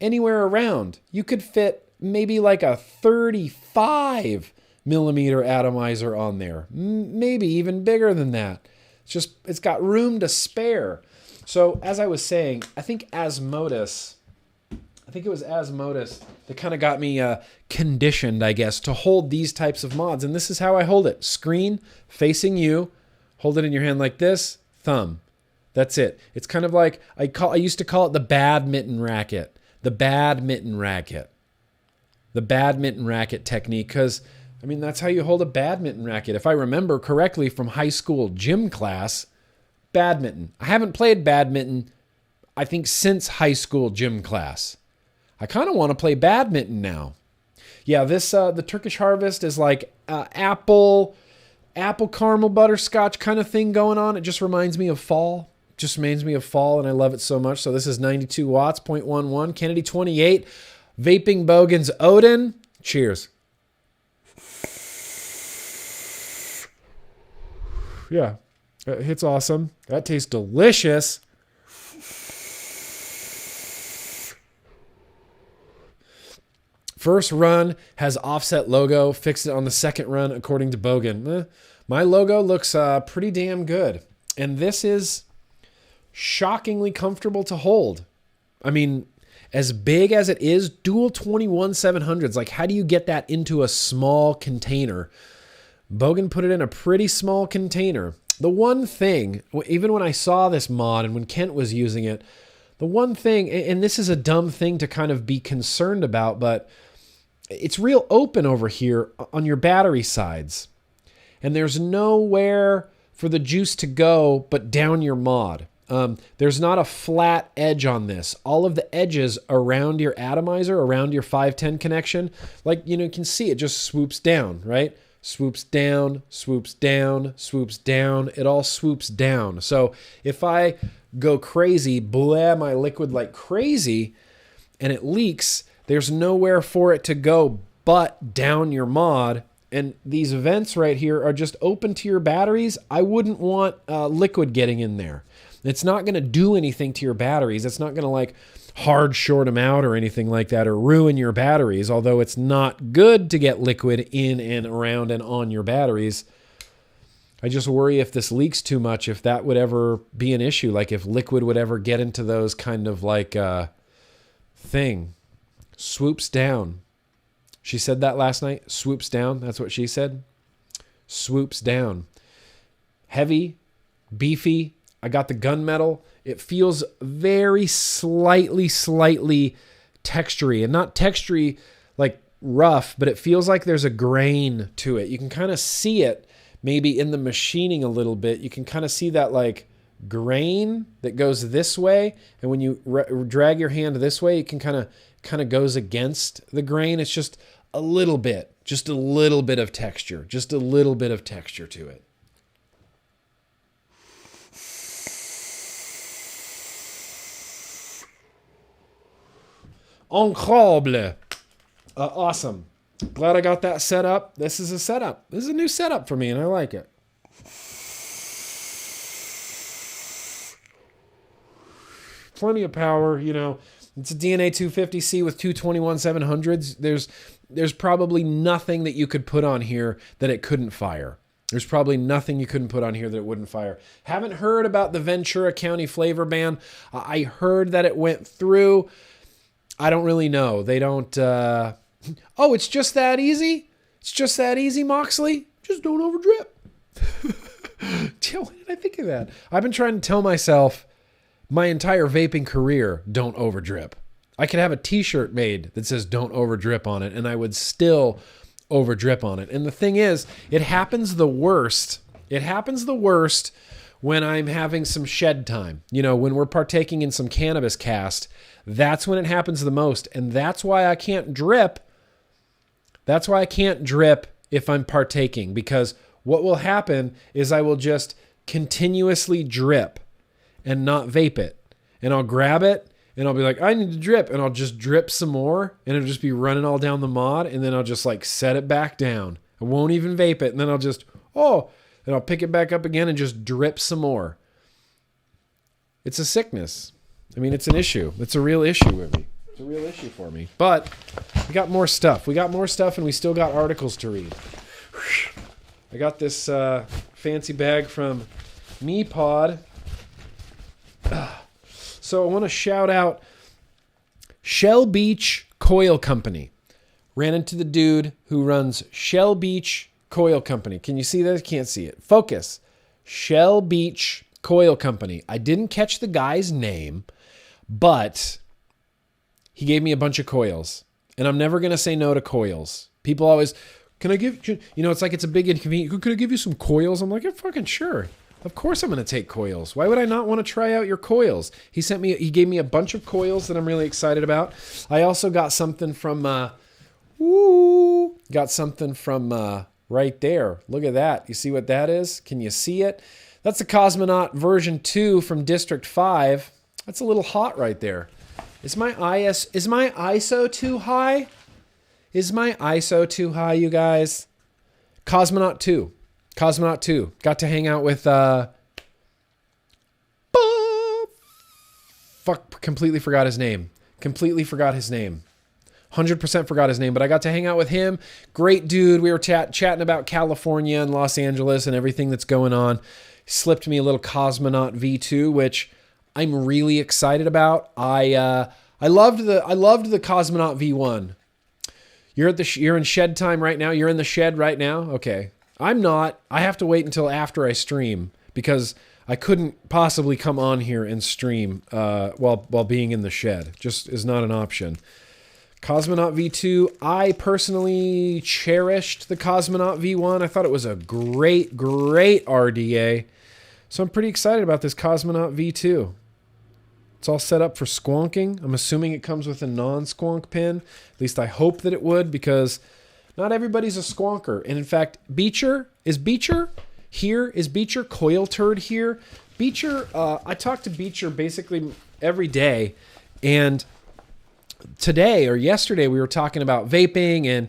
anywhere around. You could fit maybe like a 35 millimeter atomizer on there. Maybe even bigger than that. It's got room to spare. So as I was saying, I think it was Asmodus that kind of got me conditioned, I guess, to hold these types of mods. And this is how I hold it. Screen facing you. Hold it in your hand like this. Thumb. That's it. It's kind of like, I used to call it the badminton racket. The badminton racket. The badminton racket technique. Because, I mean, that's how you hold a badminton racket. If I remember correctly from high school gym class, badminton. I haven't played badminton, I think, since high school gym class. I kind of want to play badminton now. Yeah, this the Turkish Harvest is like apple caramel butterscotch kind of thing going on. It just reminds me of fall. And I love it so much. So this is 92 watts, 0.11, Kennedy 28, Vaping Bogans Odin. Cheers. Yeah, it hits awesome. That tastes delicious. First run has offset logo. Fixed it on the second run according to Bogan. My logo looks pretty damn good. And this is shockingly comfortable to hold. I mean, as big as it is, dual 21-700s. Like, how do you get that into a small container? Bogan put it in a pretty small container. The one thing, even when I saw this mod and when Kent was using it, the one thing, and this is a dumb thing to kind of be concerned about, but it's real open over here on your battery sides. And there's nowhere for the juice to go but down your mod. There's not a flat edge on this. All of the edges around your atomizer, around your 510 connection, like, you can see it just swoops down, right? Swoops down, swoops down, swoops down. It all swoops down. So if I go crazy, blah my liquid like crazy, and it leaks, there's nowhere for it to go but down your mod. And these vents right here are just open to your batteries. I wouldn't want liquid getting in there. It's not going to do anything to your batteries. It's not going to like hard short them out or anything like that or ruin your batteries, although it's not good to get liquid in and around and on your batteries. I just worry if this leaks too much, if that would ever be an issue, like if liquid would ever get into those kind of like thing. Swoops down. She said that last night. Swoops down. That's what she said. Swoops down. Heavy, beefy. I got the gunmetal. It feels very slightly textury, and not textury like rough, but it feels like there's a grain to it. You can kind of see it maybe in the machining a little bit. You can kind of see that like grain that goes this way, and when you drag your hand this way, it can kind of goes against the grain. It's just a little bit of texture, just a little bit of texture to it. Incroyable. Awesome. Glad I got that set up. This is a setup. This is a new setup for me, and I like it. Plenty of power, It's a DNA 250C with two 21-700s. There's probably nothing that you could put on here that it couldn't fire. There's probably nothing you couldn't put on here that it wouldn't fire. Haven't heard about the Ventura County flavor ban. I heard that it went through. I don't really know. They don't... Oh, it's just that easy? It's just that easy, Moxley? Just don't overdrip. When did I think of that? I've been trying to tell myself my entire vaping career, don't overdrip. I could have a t-shirt made that says don't overdrip on it, and I would still overdrip on it. And the thing is, it happens the worst. It happens the worst when I'm having some shed time. When we're partaking in some cannabis cast, that's when it happens the most. And that's why I can't drip. That's why I can't drip if I'm partaking, because what will happen is I will just continuously drip and not vape it. And I'll grab it and I'll be like, I need to drip, and I'll just drip some more, and it'll just be running all down the mod, and then I'll just like set it back down. I won't even vape it, and then I'll just, and I'll pick it back up again and just drip some more. It's a sickness. I mean, it's an issue. It's a real issue with me. It's a real issue for me. But we got more stuff. We got more stuff, and we still got articles to read. I got this fancy bag from MePod. So I want to shout out Shell Beach Coil Company. Ran into the dude who runs Shell Beach Coil Company. Can you see that? Can't see it. Focus. Shell Beach Coil Company. I didn't catch the guy's name, but he gave me a bunch of coils. And I'm never going to say no to coils. People always, it's like it's a big inconvenience. Could I give you some coils? I'm like, yeah, fucking sure. Of course I'm going to take coils. Why would I not want to try out your coils? He gave me a bunch of coils that I'm really excited about. I also got something from, right there. Look at that. You see what that is? Can you see it? That's the Cosmonaut version 2 from District 5. That's a little hot right there. Is my ISO too high? Is my ISO too high, you guys? Cosmonaut 2. Got to hang out with completely forgot his name. 100% forgot his name, but I got to hang out with him. Great dude. We were chatting about California and Los Angeles and everything that's going on. He slipped me a little Cosmonaut V2, which I'm really excited about. I loved the Cosmonaut V1. You're in shed time right now. You're in the shed right now. Okay. I'm not. I have to wait until after I stream because I couldn't possibly come on here and stream while being in the shed. Just is not an option. Cosmonaut V2, I personally cherished the Cosmonaut V1. I thought it was a great RDA. So I'm pretty excited about this Cosmonaut V2. It's all set up for squonking. I'm assuming it comes with a non-squonk pin. At least I hope that it would, because not everybody's a squonker. And in fact, is Beecher Coil Turd here? Beecher, I talk to Beecher basically every day. And today or yesterday we were talking about vaping and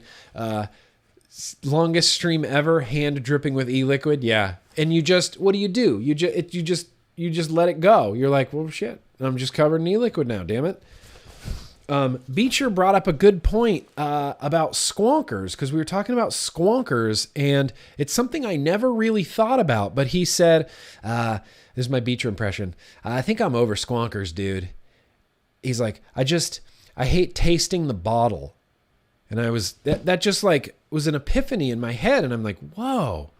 longest stream ever, hand dripping with e-liquid. Yeah. And what do? You just let it go. You're like, well, shit, I'm just covered in e-liquid now, damn it. Beecher brought up a good point about squonkers, because we were talking about squonkers, and it's something I never really thought about. But he said, this is my Beecher impression, I think I'm over squonkers, dude. He's like, I hate tasting the bottle. And that just like was an epiphany in my head. And I'm like, whoa,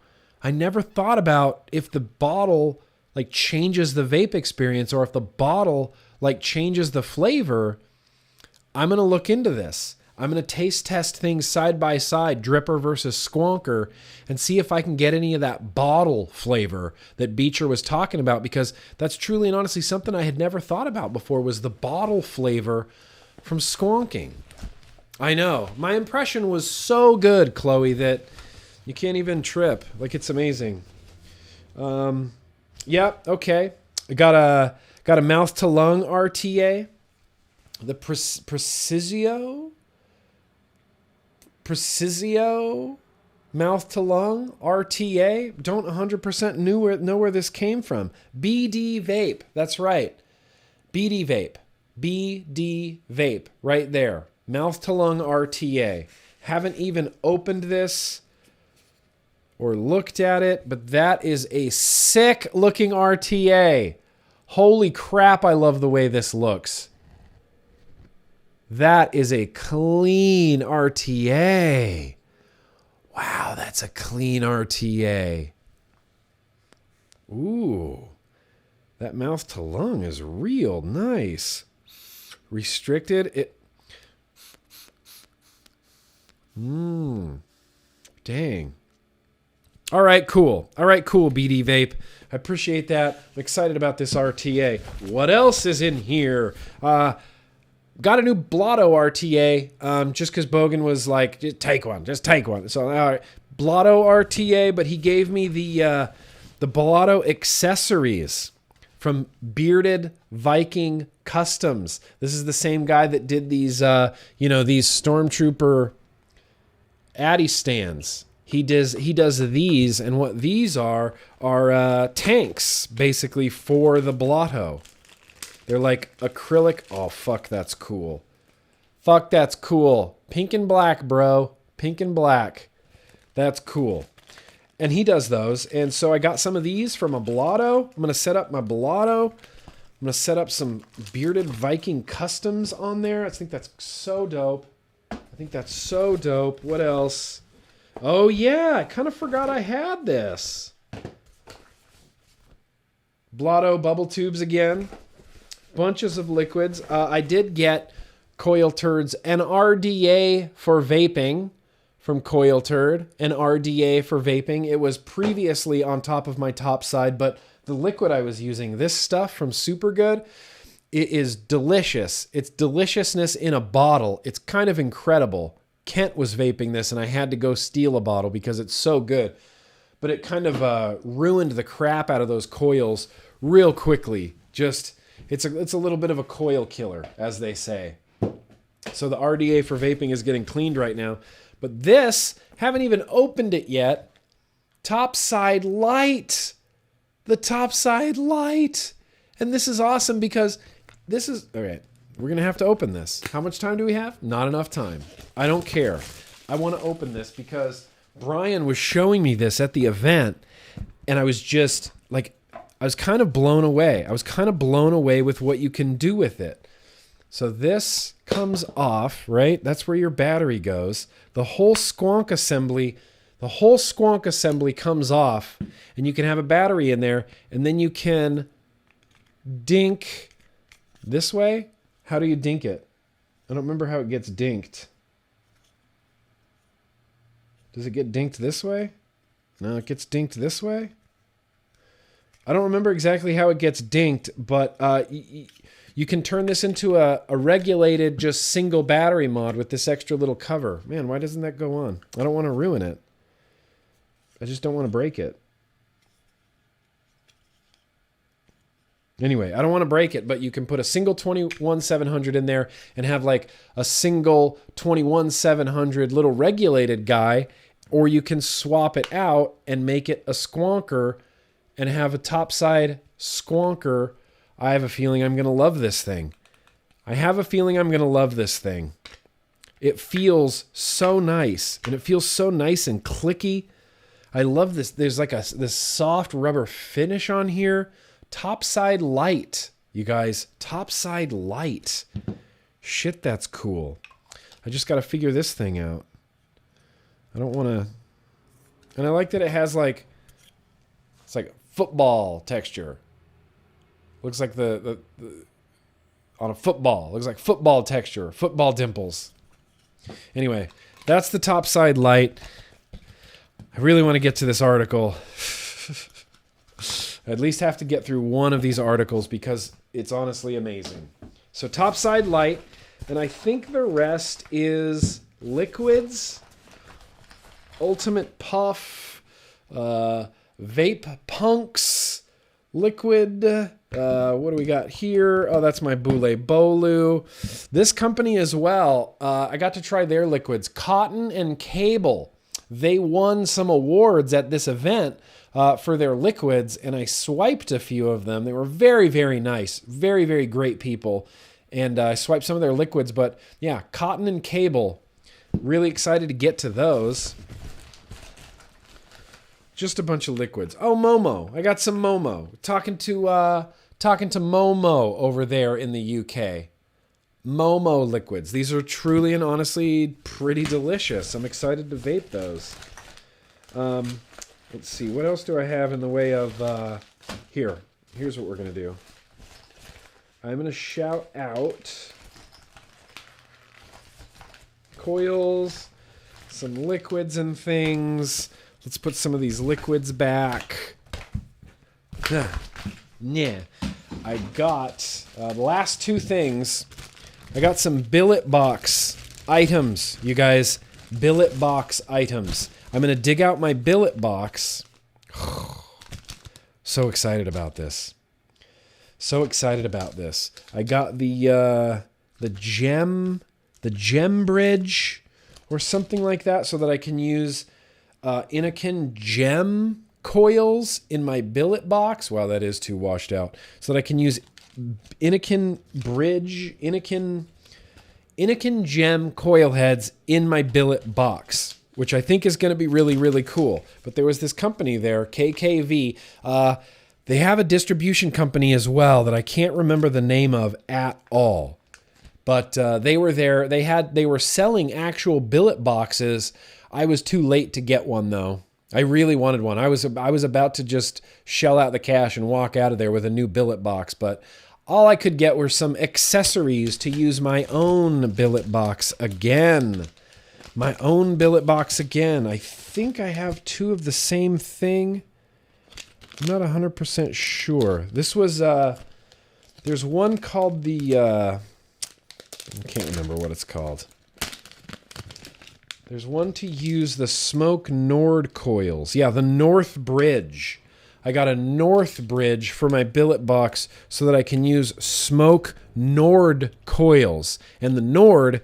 I never thought about if the bottle like changes the vape experience, or if the bottle like changes the flavor. I'm going to look into this. I'm going to taste test things side by side, dripper versus squonker, and see if I can get any of that bottle flavor that Beecher was talking about, because that's truly and honestly something I had never thought about before, was the bottle flavor from squonking. I know. My impression was so good, Chloe, that you can't even trip. Like, it's amazing. Yeah, okay. I got a mouth to lung RTA. The Precisio mouth to lung RTA. Don't 100% know where this came from. BD Vape. That's right. BD Vape right there. Mouth to lung RTA. Haven't even opened this or looked at it, but that is a sick looking RTA. Holy crap, I love the way this looks. That is a clean RTA. Wow, that's a clean RTA. Ooh, that mouth to lung is real nice. Restricted. Dang. All right, cool, BD Vape. I appreciate that. I'm excited about this RTA. What else is in here? Got a new Blotto RTA, just because Bogan was like, just take one. So, all right, Blotto RTA, but he gave me the Blotto accessories from Bearded Viking Customs. This is the same guy that did these, these Stormtrooper Addy stands. He does these, and what these are tanks, basically, for the Blotto. They're like acrylic. Oh, fuck, that's cool. Fuck, that's cool. Pink and black, bro. Pink and black. That's cool. And he does those. And so I got some of these from a Blotto. I'm going to set up my Blotto. I'm going to set up some Bearded Viking Customs on there. I think that's so dope. What else? Oh, yeah. I kind of forgot I had this. Blotto bubble tubes again. Bunches of liquids. I did get Coil Turds, an RDA for vaping from Coil Turd, an RDA for vaping. It was previously on top of my top side, but the liquid I was using, this stuff from Supergood, it is delicious. It's deliciousness in a bottle. It's kind of incredible. Kent was vaping this, and I had to go steal a bottle because it's so good. But it kind of ruined the crap out of those coils real quickly. It's a little bit of a coil killer, as they say. So the RDA for vaping is getting cleaned right now. But this, haven't even opened it yet. Topside light. The topside light. And this is awesome because this is... All right, we're going to have to open this. How much time do we have? Not enough time. I don't care. I want to open this because Brian was showing me this at the event. And I was just like... I was kind of blown away. I was kind of blown away with what you can do with it. So this comes off, right? That's where your battery goes. The whole squonk assembly comes off, and you can have a battery in there, and then you can dink this way. How do you dink it? I don't remember how it gets dinked. Does it get dinked this way? No, it gets dinked this way. I don't remember exactly how it gets dinked, but you can turn this into a regulated, just single battery mod with this extra little cover. Man, why doesn't that go on? I don't want to ruin it. I just don't want to break it. Anyway, I don't want to break it, but you can put a single 21700 in there and have like a single 21700 little regulated guy, or you can swap it out and make it a squonker and have a topside squonker. I have a feeling I'm going to love this thing. It feels so nice, and it feels so nice and clicky. I love this. There's like this soft rubber finish on here. Topside light, you guys. Topside light. Shit, that's cool. I just got to figure this thing out. I don't want to... And I like that it has like... It's like football texture. Looks like the on a football. Looks like football texture. Football dimples. Anyway, that's the topside light. I really want to get to this article. I at least have to get through one of these articles because it's honestly amazing. So topside light, and I think the rest is liquids, ultimate puff, vape punks, liquid. What do we got here? Oh, that's my Boule Bolu. This company as well. I got to try their liquids, Cotton and Cable. They won some awards at this event for their liquids, and I swiped a few of them. They were very, very nice. Very, very great people. And I swiped some of their liquids, but yeah, Cotton and Cable. Really excited to get to those. Just a bunch of liquids. Oh, Momo. I got some Momo. Talking to Momo over there in the UK. Momo liquids. These are truly and honestly pretty delicious. I'm excited to vape those. Let's see. What else do I have in the way of... Here's what we're going to do. I'm going to shout out coils, some liquids and things. Let's put some of these liquids back. Yeah. I got the last two things. I got some billet box items, you guys. Billet box items. I'm going to dig out my billet box. So excited about this. So excited about this. I got the gem bridge or something like that so that I can use Innokin gem coils in my billet box. Wow, that is too washed out. So that I can use Innokin gem coil heads in my billet box, which I think is going to be really, really cool. But there was this company there, KKV. They have a distribution company as well that I can't remember the name of at all. But they were there. They were selling actual billet boxes. I was too late to get one, though. I really wanted one. I was about to just shell out the cash and walk out of there with a new billet box, but all I could get were some accessories to use my own billet box again. My own billet box again. I think I have two of the same thing. I'm not 100% sure. This was, there's one called the, I can't remember what it's called. There's one to use the Smoke Nord coils. Yeah, the North Bridge. I got a North Bridge for my billet box so that I can use Smoke Nord coils. And the Nord,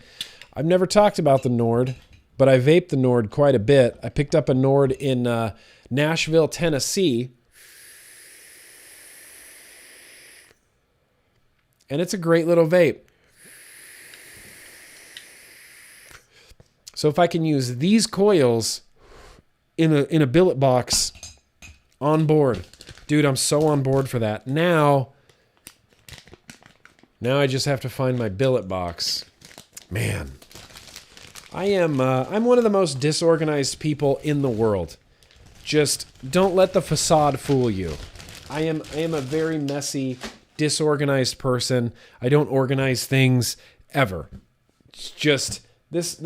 I've never talked about the Nord, but I vape the Nord quite a bit. I picked up a Nord in Nashville, Tennessee. And it's a great little vape. So if I can use these coils in a billet box on board, dude, I'm so on board for that. Now I just have to find my billet box. Man, I'm one of the most disorganized people in the world. Just don't let the facade fool you. I am a very messy, disorganized person. I don't organize things ever. It's just this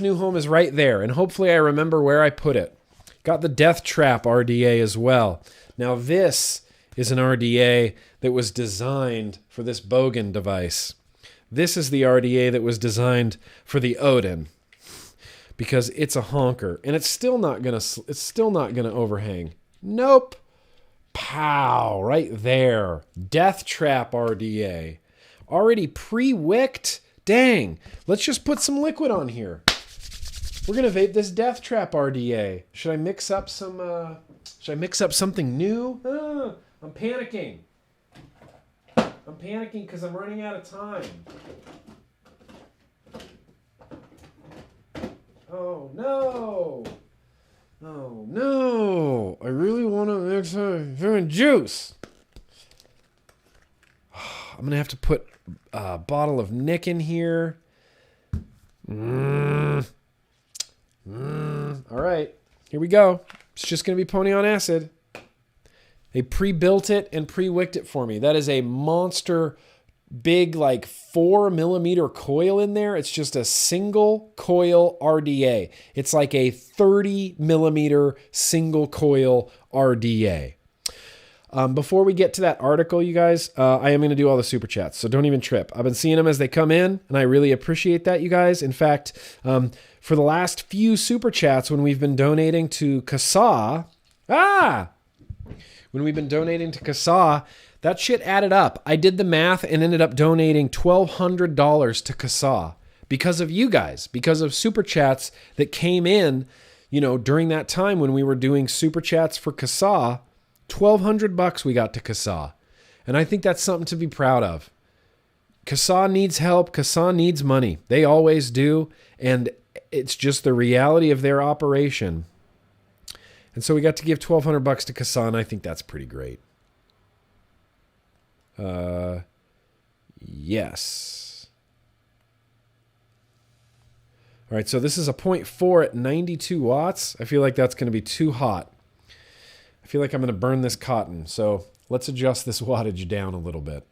new home is right there, and hopefully I remember where I put it. Got the Death Trap RDA as well. Now this is an RDA that was designed for this Bogan device. This is the RDA that was designed for the Odin, because it's a honker, and it's still not gonna overhang. Nope. Pow! Right there. Death Trap RDA. Already pre-wicked. Dang. Let's just put some liquid on here. We're gonna vape this Death Trap RDA. Should I mix up some? Should I mix up something new? I'm panicking. I'm panicking because I'm running out of time. Oh no! Oh no! I really want to mix some juice. I'm gonna have to put a bottle of Nick in here. All right, here we go. It's just gonna be pony on acid. They pre-built it and pre-wicked it for me. That is a monster big, like 4mm coil in there. It's just a single coil RDA. It's like a 30mm single coil RDA. Before we get to that article, you guys, I am going to do all the super chats, so don't even trip. I've been seeing them as they come in, and I really appreciate that, you guys. In fact, for the last few super chats, when we've been donating to CASA, that shit added up. I did the math and ended up donating $1,200 to CASA because of you guys, because of super chats that came in, during that time when we were doing super chats for CASA. $1,200 we got to CASA. And I think that's something to be proud of. CASA needs help. CASA needs money. They always do. And it's just the reality of their operation. And so we got to give $1,200 to CASA, and I think that's pretty great. Yes. All right, so this is a 0.4 at 92 watts. I feel like that's going to be too hot. I feel like I'm going to burn this cotton. So let's adjust this wattage down a little bit.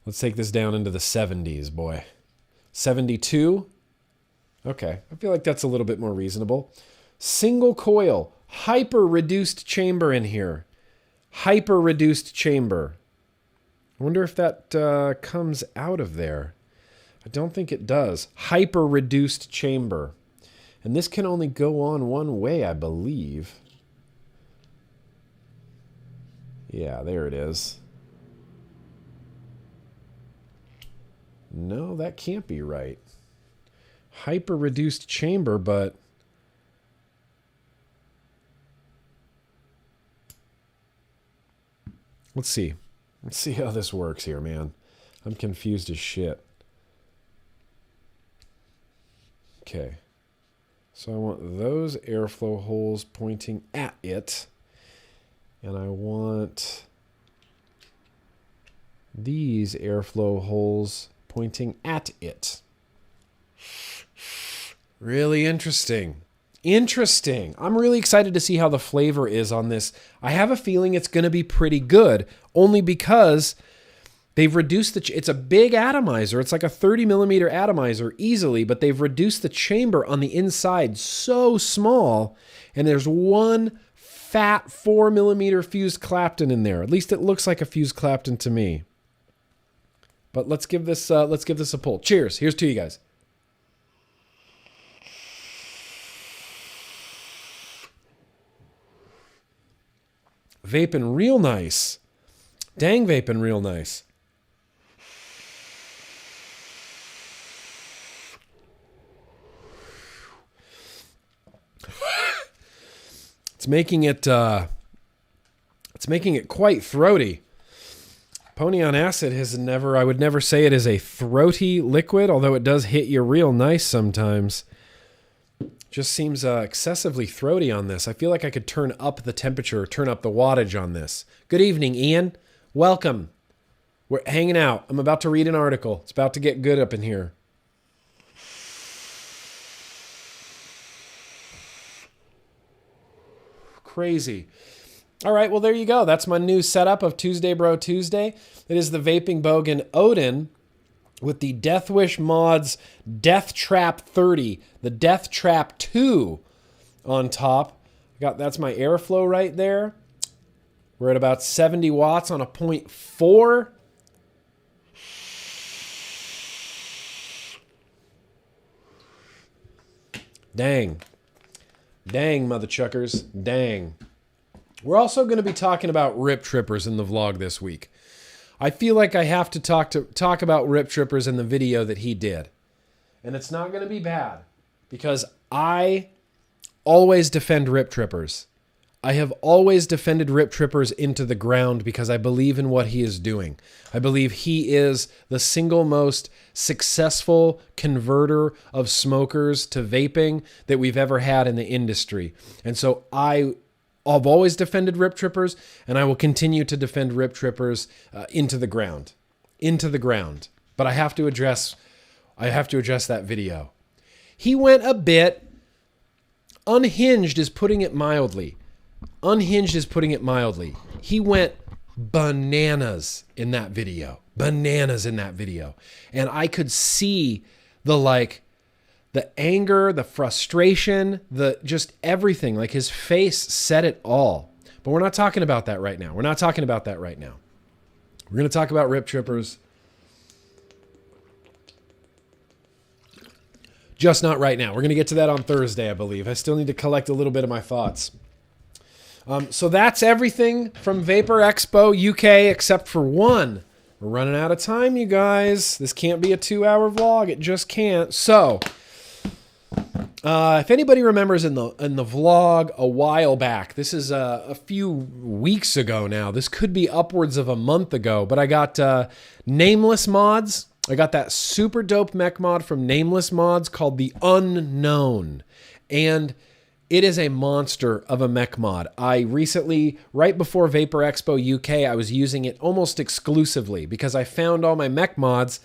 Let's take this down into the 70s, boy. 72? Okay, I feel like that's a little bit more reasonable. Single coil, hyper-reduced chamber in here. Hyper-reduced chamber. I wonder if that comes out of there. I don't think it does. Hyper-reduced chamber. And this can only go on one way, I believe. Yeah, there it is. No, that can't be right. Hyper reduced chamber, but let's see. Let's see how this works here, man. I'm confused as shit. Okay. So I want those airflow holes pointing at it. And I want these airflow holes pointing at it. Really interesting. Interesting. I'm really excited to see how the flavor is on this. I have a feeling it's going to be pretty good, only because they've reduced it's a big atomizer. It's like a 30 millimeter atomizer easily, but they've reduced the chamber on the inside so small, and there's one fat 4 millimeter fused Clapton in there. At least it looks like a fused Clapton to me. But let's give this a pull. Cheers. Here's to you guys. Vaping real nice. Dang, vaping real nice. It's making it quite throaty. Pony on acid I would never say it is a throaty liquid, although it does hit you real nice sometimes. Just seems excessively throaty on this. I feel like I could turn up the temperature, turn up the wattage on this. Good evening, Ian. Welcome. We're hanging out. I'm about to read an article. It's about to get good up in here. Crazy. All right, well, there you go. That's my new setup of Tuesday Bro Tuesday. It is the Vaping Bogan Odin with the Death Wish Mods Death Trap 30, the Death Trap 2 on top. That's my airflow right there. We're at about 70 watts on a 0.4. Dang. Dang, mother chuckers. Dang. We're also going to be talking about Rip Trippers in the vlog this week. I feel like I have to talk about Rip Trippers in the video that he did. And it's not going to be bad, because I always defend Rip Trippers. I have always defended Rip Trippers into the ground because I believe in what he is doing. I believe he is the single most successful converter of smokers to vaping that we've ever had in the industry. And so I've always defended Rip Trippers, and I will continue to defend Rip Trippers into the ground. But I have to address that video. He went a bit unhinged, is putting it mildly. He went bananas in that video. And I could see the anger, the frustration, just everything. Like, his face said it all. But we're not talking about that right now. We're going to talk about Rip Trippers. Just not right now. We're going to get to that on Thursday, I believe. I still need to collect a little bit of my thoughts. So that's everything from VaporEXPO UK, except for one. We're running out of time, you guys. This can't be a 2-hour vlog. It just can't. So, if anybody remembers in the vlog a while back, this is a few weeks ago now. This could be upwards of a month ago, but I got Nameless Mods. I got that super dope mech mod from Nameless Mods called the Unknown. And it is a monster of a mech mod. I recently, right before VaporEXPO UK, I was using it almost exclusively because I found all my mech mods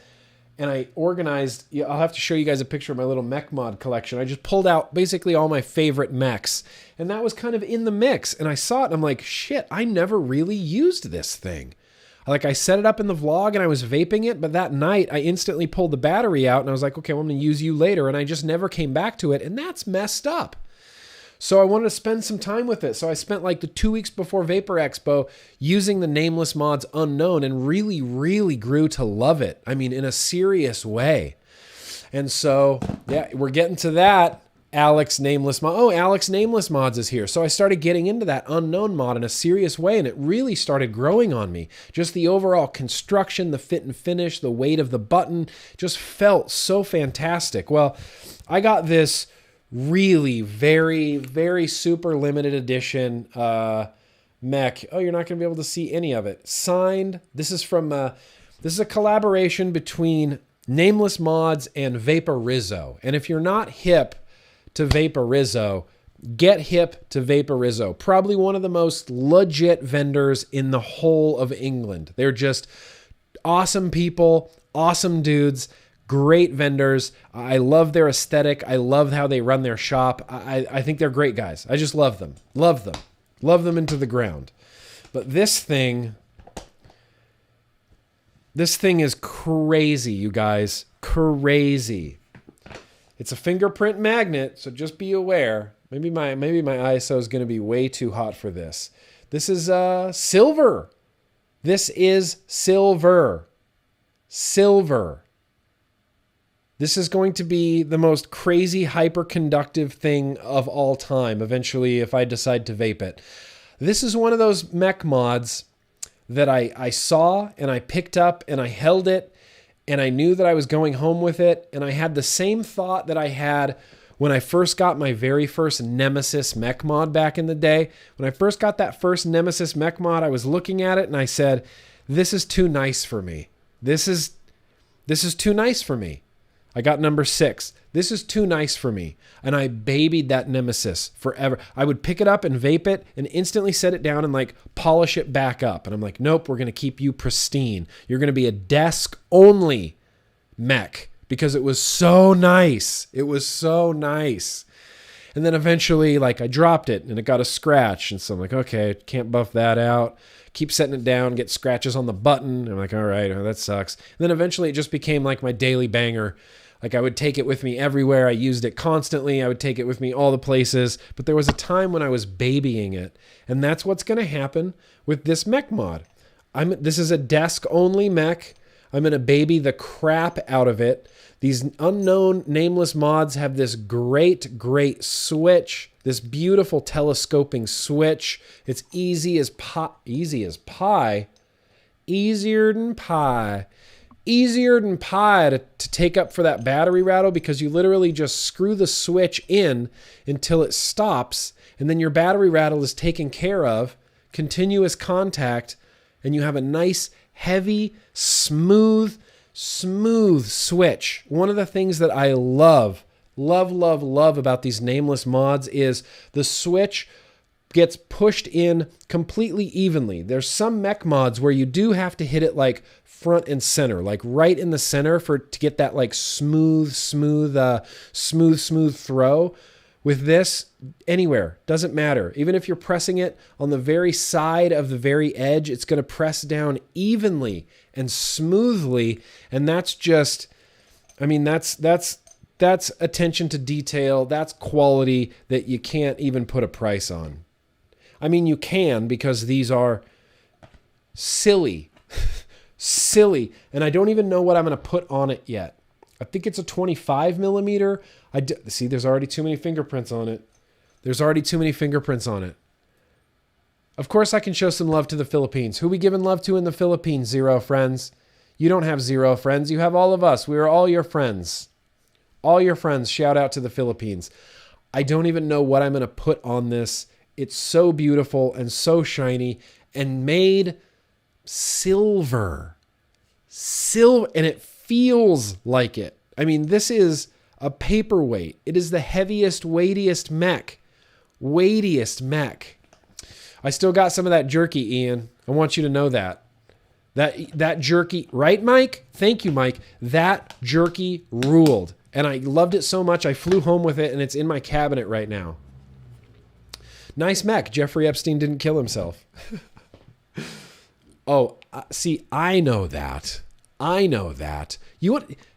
and I organized. I'll have to show you guys a picture of my little mech mod collection. I just pulled out basically all my favorite mechs, and that was kind of in the mix. And I saw it and I'm like, shit, I never really used this thing. Like, I set it up in the vlog and I was vaping it, but that night I instantly pulled the battery out and I was like, okay, well, I'm going to use you later. And I just never came back to it, and that's messed up. So I wanted to spend some time with it. So I spent like the 2 weeks before VaporEXPO using the Nameless Mods Unknown and really, really grew to love it. I mean, in a serious way. And so, yeah, we're getting to that. Alex Nameless Mod. Oh, Alex Nameless Mods is here. So I started getting into that unknown mod in a serious way, and it really started growing on me. Just the overall construction, the fit and finish, the weight of the button just felt so fantastic. Well, I got this really very, very super limited edition mech. Oh, you're not going to be able to see any of it. Signed. This is from this is a collaboration between Nameless Mods and VaporEXPO. And if you're not hip to VaporEXPO, get hip to VaporEXPO. Probably one of the most legit vendors in the whole of England. They're just awesome people, awesome dudes, great vendors. I love their aesthetic. I love how they run their shop. I think they're great guys. I just love them. Love them. Love them into the ground. But this thing is crazy, you guys. Crazy. It's a fingerprint magnet, so just be aware. Maybe my ISO is going to be way too hot for this. This is silver. This is silver. Silver. This is going to be the most crazy hyperconductive thing of all time, eventually, if I decide to vape it. This is one of those mech mods that I saw and I picked up and I held it, and I knew that I was going home with it, and I had the same thought that I had when I first got my very first Nemesis mech mod back in the day. When I first got that first Nemesis mech mod, I was looking at it and I said, this is too nice for me. This is too nice for me. I got number 6. This is too nice for me. And I babied that Nemesis forever. I would pick it up and vape it and instantly set it down and like polish it back up. And I'm like, nope, we're going to keep you pristine. You're going to be a desk only mech because it was so nice. It was so nice. And then eventually like I dropped it and it got a scratch. And so I'm like, okay, can't buff that out. Keep setting it down, get scratches on the button. I'm like, all right, that sucks. And then eventually it just became like my daily banger. Like I would take it with me everywhere. I used it constantly. I would take it with me all the places. But there was a time when I was babying it. And that's what's going to happen with this mech mod. This is a desk-only mech. I'm going to baby the crap out of it. These unknown nameless mods have this great, great switch. This beautiful telescoping switch. It's easy as pie. Easy as pie? Easier than pie. Easier than pie to take up for that battery rattle because you literally just screw the switch in until it stops, and then your battery rattle is taken care of, continuous contact, and you have a nice, heavy, smooth switch. One of the things that I love about these nameless mods is the switch gets pushed in completely evenly. There's some mech mods where you do have to hit it like front and center, like right in the center to get that like smooth throw. With this, anywhere, doesn't matter. Even if you're pressing it on the very side of the very edge, it's going to press down evenly and smoothly. And that's just, I mean, that's attention to detail. That's quality that you can't even put a price on. I mean, you can, because these are silly. Silly. And I don't even know what I'm going to put on it yet. I think it's a 25 millimeter. See, there's already too many fingerprints on it. There's already too many fingerprints on it. Of course, I can show some love to the Philippines. Who we giving love to in the Philippines, Zero friends? You don't have zero friends. You have all of us. We are all your friends. All your friends. Shout out to the Philippines. I don't even know what I'm going to put on this. It's so beautiful and so shiny and made silver. Silver. And it feels like it. I mean, this is a paperweight. It is the heaviest, weightiest mech. Weightiest mech. I still got some of that jerky, Ian. I want you to know that. That jerky, right, Mike? Thank you, Mike. That jerky ruled. And I loved it so much, I flew home with it, and it's in my cabinet right now. Nice mech. Jeffrey Epstein didn't kill himself. Oh, see, I know that. I know that.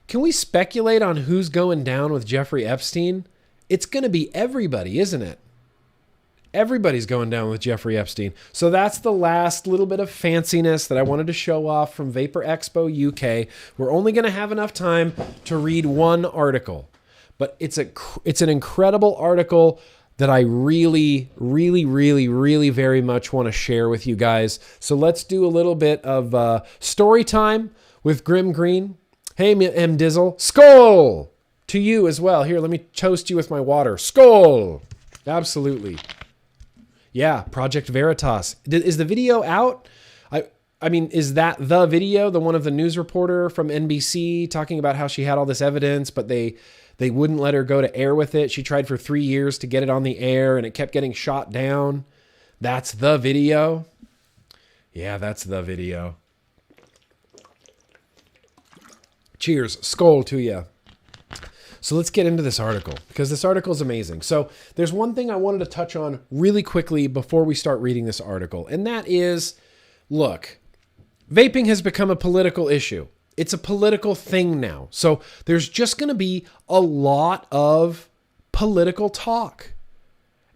Can we speculate on who's going down with Jeffrey Epstein? It's going to be everybody, isn't it? Everybody's going down with Jeffrey Epstein. So that's the last little bit of fanciness that I wanted to show off from VaporEXPO UK. We're only going to have enough time to read one article. But it's an incredible article that I really, really, really, really very much want to share with you guys. So let's do a little bit of story time with GrimmGreen. Hey, M. Dizzle. Skull! To you as well. Here, let me toast you with my water. Skull! Absolutely. Yeah, Project Veritas. Is the video out? I mean, is that the video, the one of the news reporter from NBC talking about how she had all this evidence, but they wouldn't let her go to air with it? She tried for 3 years to get it on the air, and it kept getting shot down. That's the video? Yeah, that's the video. Cheers. Skull to you. So let's get into this article, because this article is amazing. So there's one thing I wanted to touch on really quickly before we start reading this article, and that is, look, vaping has become a political issue. It's a political thing now. So there's just going to be a lot of political talk.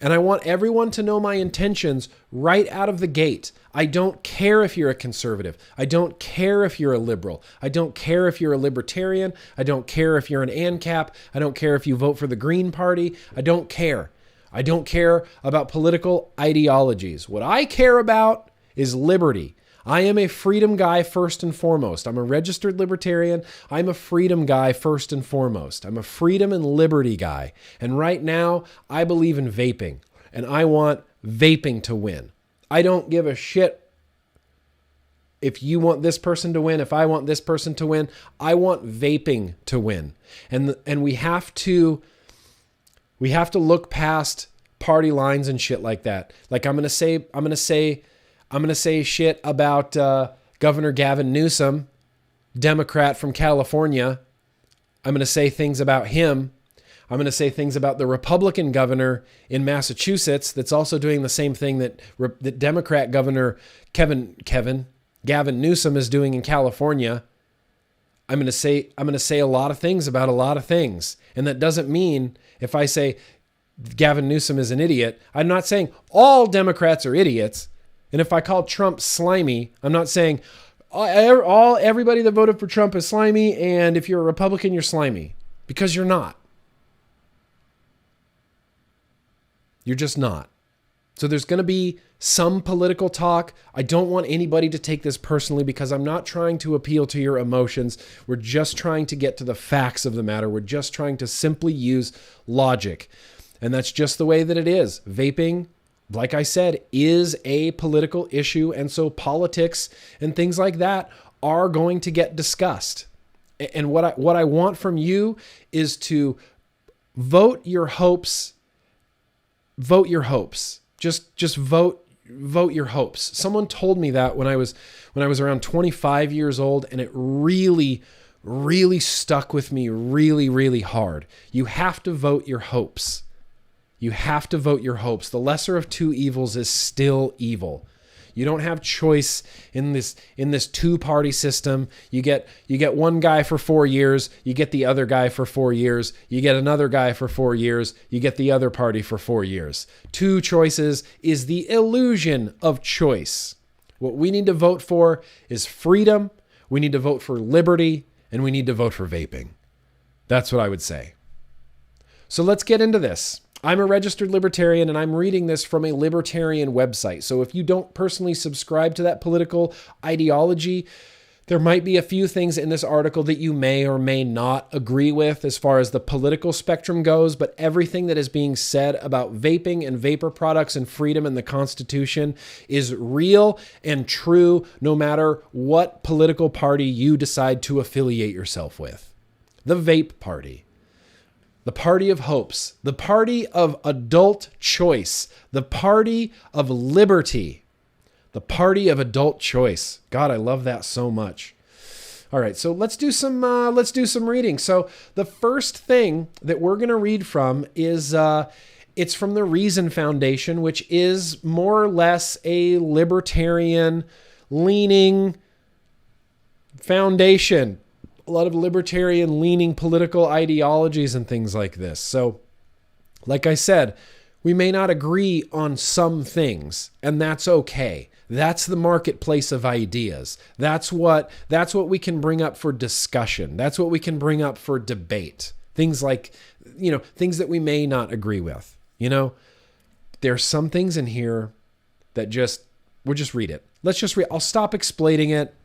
And I want everyone to know my intentions right out of the gate. I don't care if you're a conservative. I don't care if you're a liberal. I don't care if you're a libertarian. I don't care if you're an ANCAP. I don't care if you vote for the Green Party. I don't care. I don't care about political ideologies. What I care about is liberty. I am a freedom guy first and foremost. I'm a registered libertarian. I'm a freedom guy first and foremost. I'm a freedom and liberty guy. And right now, I believe in vaping. And I want vaping to win. I don't give a shit if you want this person to win, if I want this person to win. I want vaping to win. And we have to look past party lines and shit like that. Like I'm going to say shit about Governor Gavin Newsom, Democrat from California. I'm going to say things about him. I'm going to say things about the Republican governor in Massachusetts that's also doing the same thing that Democrat Governor Gavin Newsom is doing in California. I'm going to say a lot of things about a lot of things. And that doesn't mean if I say Gavin Newsom is an idiot, I'm not saying all Democrats are idiots. And if I call Trump slimy, I'm not saying everybody that voted for Trump is slimy, and if you're a Republican, you're slimy. Because you're not. You're just not. So there's going to be some political talk. I don't want anybody to take this personally because I'm not trying to appeal to your emotions. We're just trying to get to the facts of the matter. We're just trying to simply use logic. And that's just the way that it is. Vaping, like I said, is a political issue. And so politics and things like that are going to get discussed. And what I want from you is to vote your hopes. Vote your hopes. Just vote your hopes. Someone told me that when I was around 25 years old, and it really, really stuck with me really, really hard. You have to vote your hopes. You have to vote your hopes. The lesser of two evils is still evil. You don't have choice in this two-party system. You get one guy for 4 years, you get the other guy for 4 years, you get another guy for 4 years, you get the other party for 4 years. Two choices is the illusion of choice. What we need to vote for is freedom, we need to vote for liberty, and we need to vote for vaping. That's what I would say. So let's get into this. I'm a registered libertarian, and I'm reading this from a libertarian website. So if you don't personally subscribe to that political ideology, there might be a few things in this article that you may or may not agree with as far as the political spectrum goes, but everything that is being said about vaping and vapor products and freedom and the Constitution is real and true no matter what political party you decide to affiliate yourself with. The Vape Party. The party of hopes, the party of adult choice, the party of liberty, the party of adult choice. God, I love that so much. All right, so let's do some reading. So the first thing that we're going to read from is it's from the Reason Foundation, which is more or less a libertarian leaning foundation. A lot of libertarian leaning political ideologies and things like this. So, like I said, we may not agree on some things, and that's okay. That's the marketplace of ideas. That's what we can bring up for discussion. That's what we can bring up for debate. Things like things that we may not agree with. There's some things in here that we'll just read it. Let's just read. I'll stop explaining it.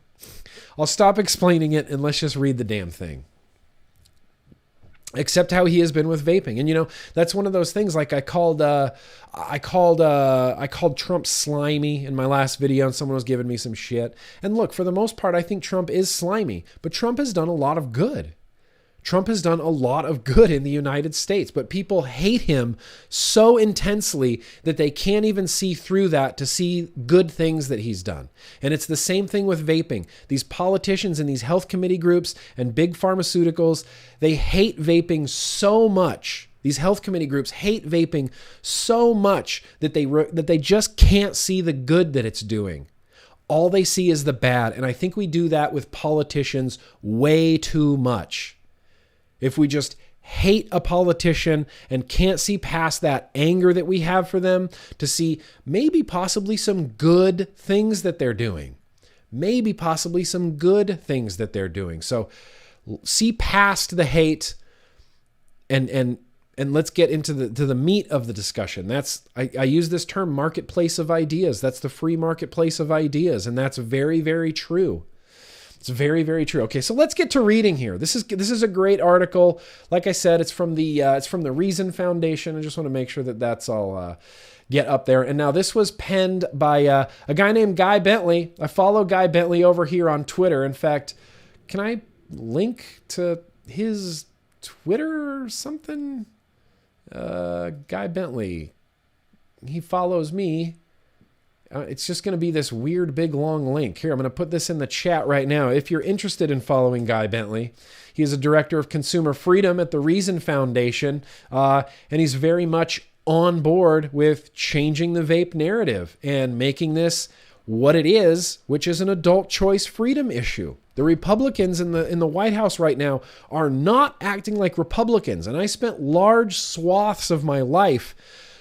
And let's just read the damn thing. Except how he has been with vaping. And that's one of those things, like I called Trump slimy in my last video, and someone was giving me some shit. And look, for the most part, I think Trump is slimy, but Trump has done a lot of good. Trump has done a lot of good in the United States, but people hate him so intensely that they can't even see through that to see good things that he's done. And it's the same thing with vaping. These politicians in these health committee groups and big pharmaceuticals, they hate vaping so much. These health committee groups hate vaping so much that they just can't see the good that it's doing. All they see is the bad. And I think we do that with politicians way too much. If we just hate a politician and can't see past that anger that we have for them to see maybe possibly some good things that they're doing. So see past the hate and let's get into the meat of the discussion. I use this term marketplace of ideas. That's the free marketplace of ideas. And that's very, very true. It's very, very true. Okay, so let's get to reading here. This is a great article. Like I said, it's from the Reason Foundation. I just want to make sure that that's all get up there. And now this was penned by a guy named Guy Bentley. I follow Guy Bentley over here on Twitter. In fact, can I link to his Twitter or something? Guy Bentley. He follows me. It's just going to be this weird, big, long link. Here, I'm going to put this in the chat right now. If you're interested in following Guy Bentley, he is a director of consumer freedom at the Reason Foundation, and he's very much on board with changing the vape narrative and making this what it is, which is an adult choice freedom issue. The Republicans in the White House right now are not acting like Republicans, and I spent large swaths of my life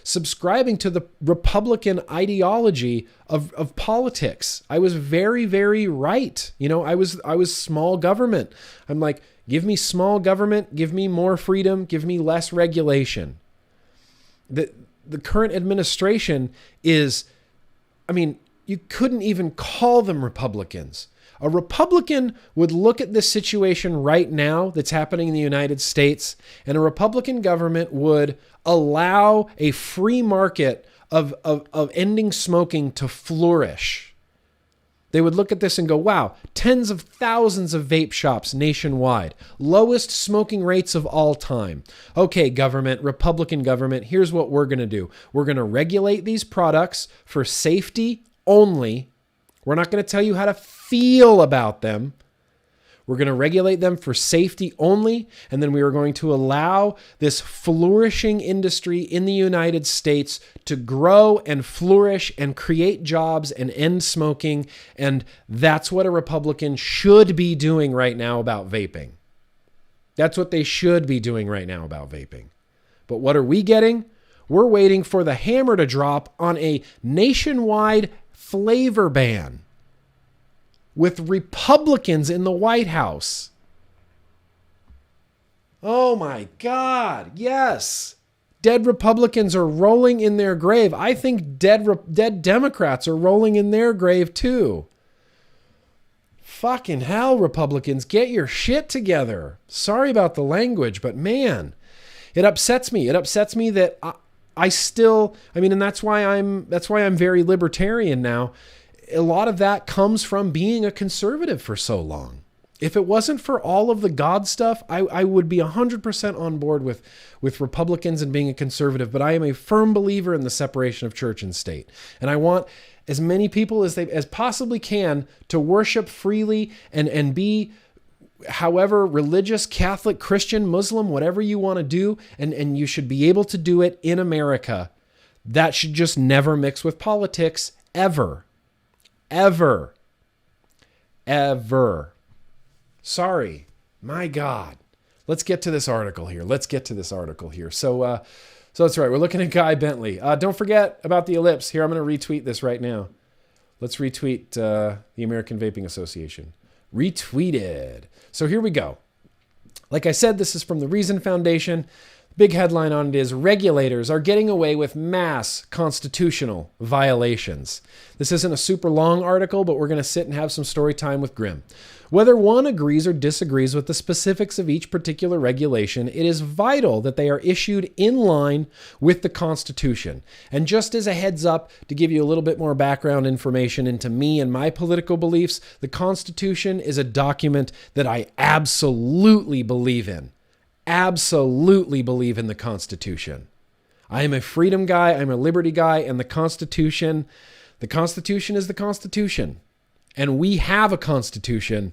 subscribing to the Republican ideology of politics. I was very, very right. I was small government. I'm like, give me small government, give me more freedom, give me less regulation. The current administration is, you couldn't even call them Republicans. A Republican would look at this situation right now that's happening in the United States, and a Republican government would allow a free market of ending smoking to flourish. They would look at this and go, wow, tens of thousands of vape shops nationwide, lowest smoking rates of all time. Okay, government, Republican government, here's what we're going to do. We're going to regulate these products for safety only. We're not going to tell you how to feel about them. We're going to regulate them for safety only, and then we are going to allow this flourishing industry in the United States to grow and flourish and create jobs and end smoking, and that's what a Republican should be doing right now about vaping. That's what they should be doing right now about vaping. But what are we getting? We're waiting for the hammer to drop on a nationwide flavor ban with Republicans in the White House. Oh my God, yes. Dead Republicans are rolling in their grave. I think dead Democrats are rolling in their grave too. Fucking hell, Republicans, get your shit together. Sorry about the language, but man, it upsets me. It upsets me that I still, and that's why I'm very libertarian now. A lot of that comes from being a conservative for so long. If it wasn't for all of the God stuff, I would be 100% on board with Republicans and being a conservative, but I am a firm believer in the separation of church and state. And I want as many people as possibly can to worship freely and be however religious, Catholic, Christian, Muslim, whatever you want to do, and you should be able to do it in America. That should just never mix with politics, ever. Ever. Sorry. My God. Let's get to this article here. So that's right. We're looking at Guy Bentley. Don't forget about the ellipse. Here, I'm going to retweet this right now. Let's retweet the American Vaping Association. Retweeted. So here we go. Like I said, this is from the Reason Foundation. Big headline on it is regulators are getting away with mass constitutional violations. This isn't a super long article, but we're going to sit and have some story time with Grimm. Whether one agrees or disagrees with the specifics of each particular regulation, it is vital that they are issued in line with the Constitution. And just as a heads up, to give you a little bit more background information into me and my political beliefs, the Constitution is a document that I absolutely believe in. Absolutely believe in the Constitution. I am a freedom guy, I'm a liberty guy, and the Constitution is the Constitution. And we have a Constitution,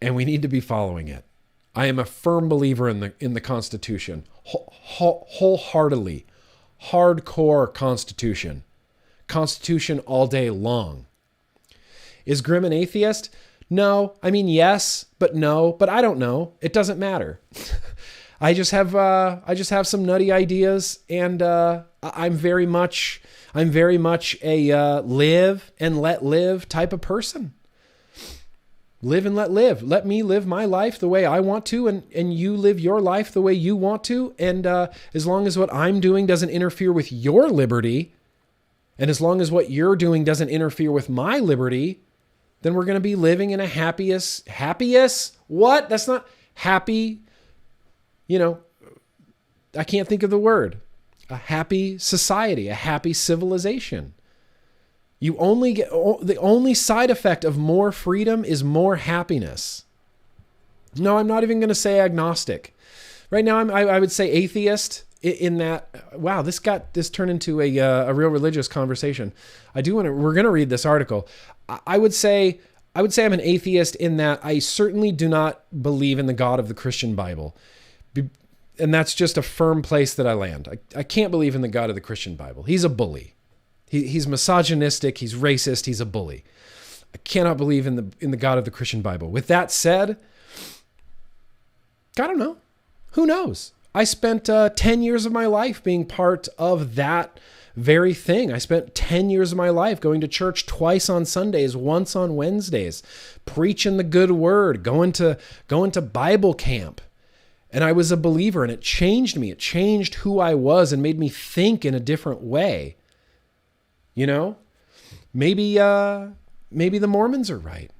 and we need to be following it. I am a firm believer in the Constitution, wholeheartedly, hardcore Constitution. Constitution all day long. Is Grimm an atheist? No. I mean, yes, but no. But I don't know. It doesn't matter. I just have some nutty ideas, and I'm very much a live and let live type of person. Live and let live. Let me live my life the way I want to, and you live your life the way you want to. And as long as what I'm doing doesn't interfere with your liberty, and as long as what you're doing doesn't interfere with my liberty, then we're going to be living in a happiest? What? That's not happy. I can't think of the word. A happy society, a happy civilization. You only get, the only side effect of more freedom is more happiness. No, I'm not even going to say agnostic. Right now, I would say atheist in that, wow, this turned into a real religious conversation. We're going to read this article. I would say I'm an atheist in that I certainly do not believe in the God of the Christian Bible. And that's just a firm place that I land. I can't believe in the God of the Christian Bible. He's a bully. He's misogynistic. He's racist. He's a bully. I cannot believe in the God of the Christian Bible. With that said, I don't know. Who knows? I spent 10 years of my life being part of that very thing. I spent 10 years of my life going to church twice on Sundays, once on Wednesdays, preaching the good word, going to Bible camp. And I was a believer, and it changed me. It changed who I was and made me think in a different way. Maybe the Mormons are right.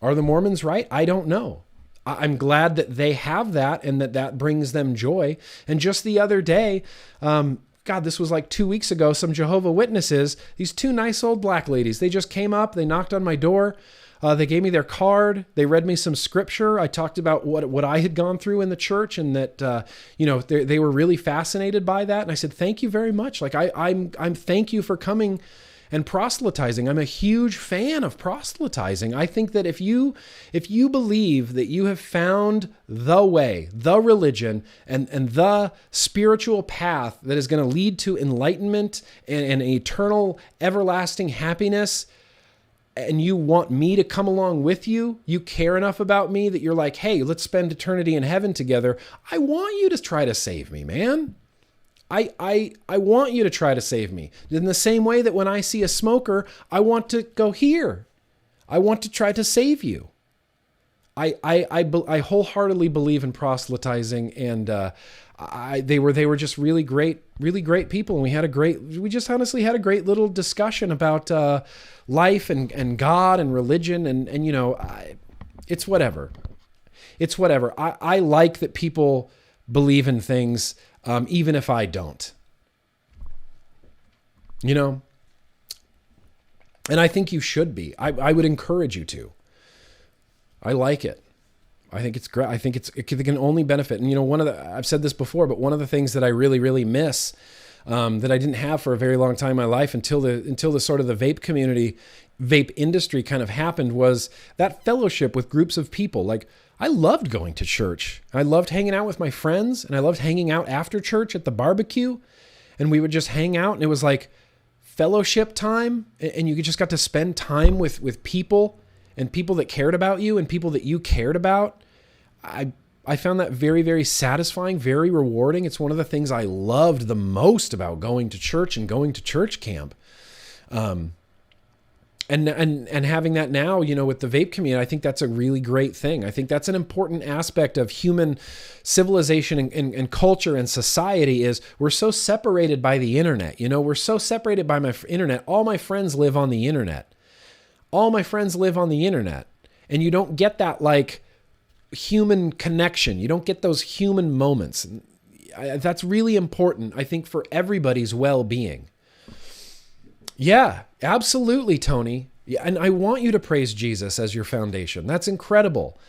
Are the Mormons right? I don't know. I'm glad that they have that and that brings them joy. And just the other day, this was like 2 weeks ago, some Jehovah's Witnesses, these two nice old black ladies, they just came up, they knocked on my door. They gave me their card. They read me some scripture. I talked about what I had gone through in the church, and that they were really fascinated by that. And I said, "Thank you very much. Like I'm thank you for coming and proselytizing. I'm a huge fan of proselytizing. I think that if you believe that you have found the way, the religion, and the spiritual path that is going to lead to enlightenment and eternal, everlasting happiness, and you want me to come along with you, you care enough about me that you're like, hey, let's spend eternity in heaven together. I want you to try to save me, man. I want you to try to save me. In the same way that when I see a smoker, I want to go here. I want to try to save you. I wholeheartedly believe in proselytizing, and they were just really great people, and we just honestly had a great little discussion about life and God and religion, and it's whatever. It's whatever. I like that people believe in things, even if I don't. And I think you should be. I would encourage you to. I like it. I think it's great. I think it can only benefit. And I've said this before, but one of the things that I really, really miss, that I didn't have for a very long time in my life until the sort of the vape industry kind of happened, was that fellowship with groups of people. Like, I loved going to church. I loved hanging out with my friends, and I loved hanging out after church at the barbecue, and we would just hang out, and it was like fellowship time, and you just got to spend time with people, and people that cared about you and people that you cared about. I found that very, very satisfying, very rewarding. It's one of the things I loved the most about going to church and going to church camp. And having that now, with the vape community, I think that's a really great thing. I think that's an important aspect of human civilization and culture and society is we're so separated by the internet. We're so separated by my internet. All my friends live on the internet. All my friends live on the internet. And you don't get that human connection. You don't get those human moments. That's really important, I think, for everybody's well-being. Yeah, absolutely, Tony. Yeah, and I want you to praise Jesus as your foundation. That's incredible.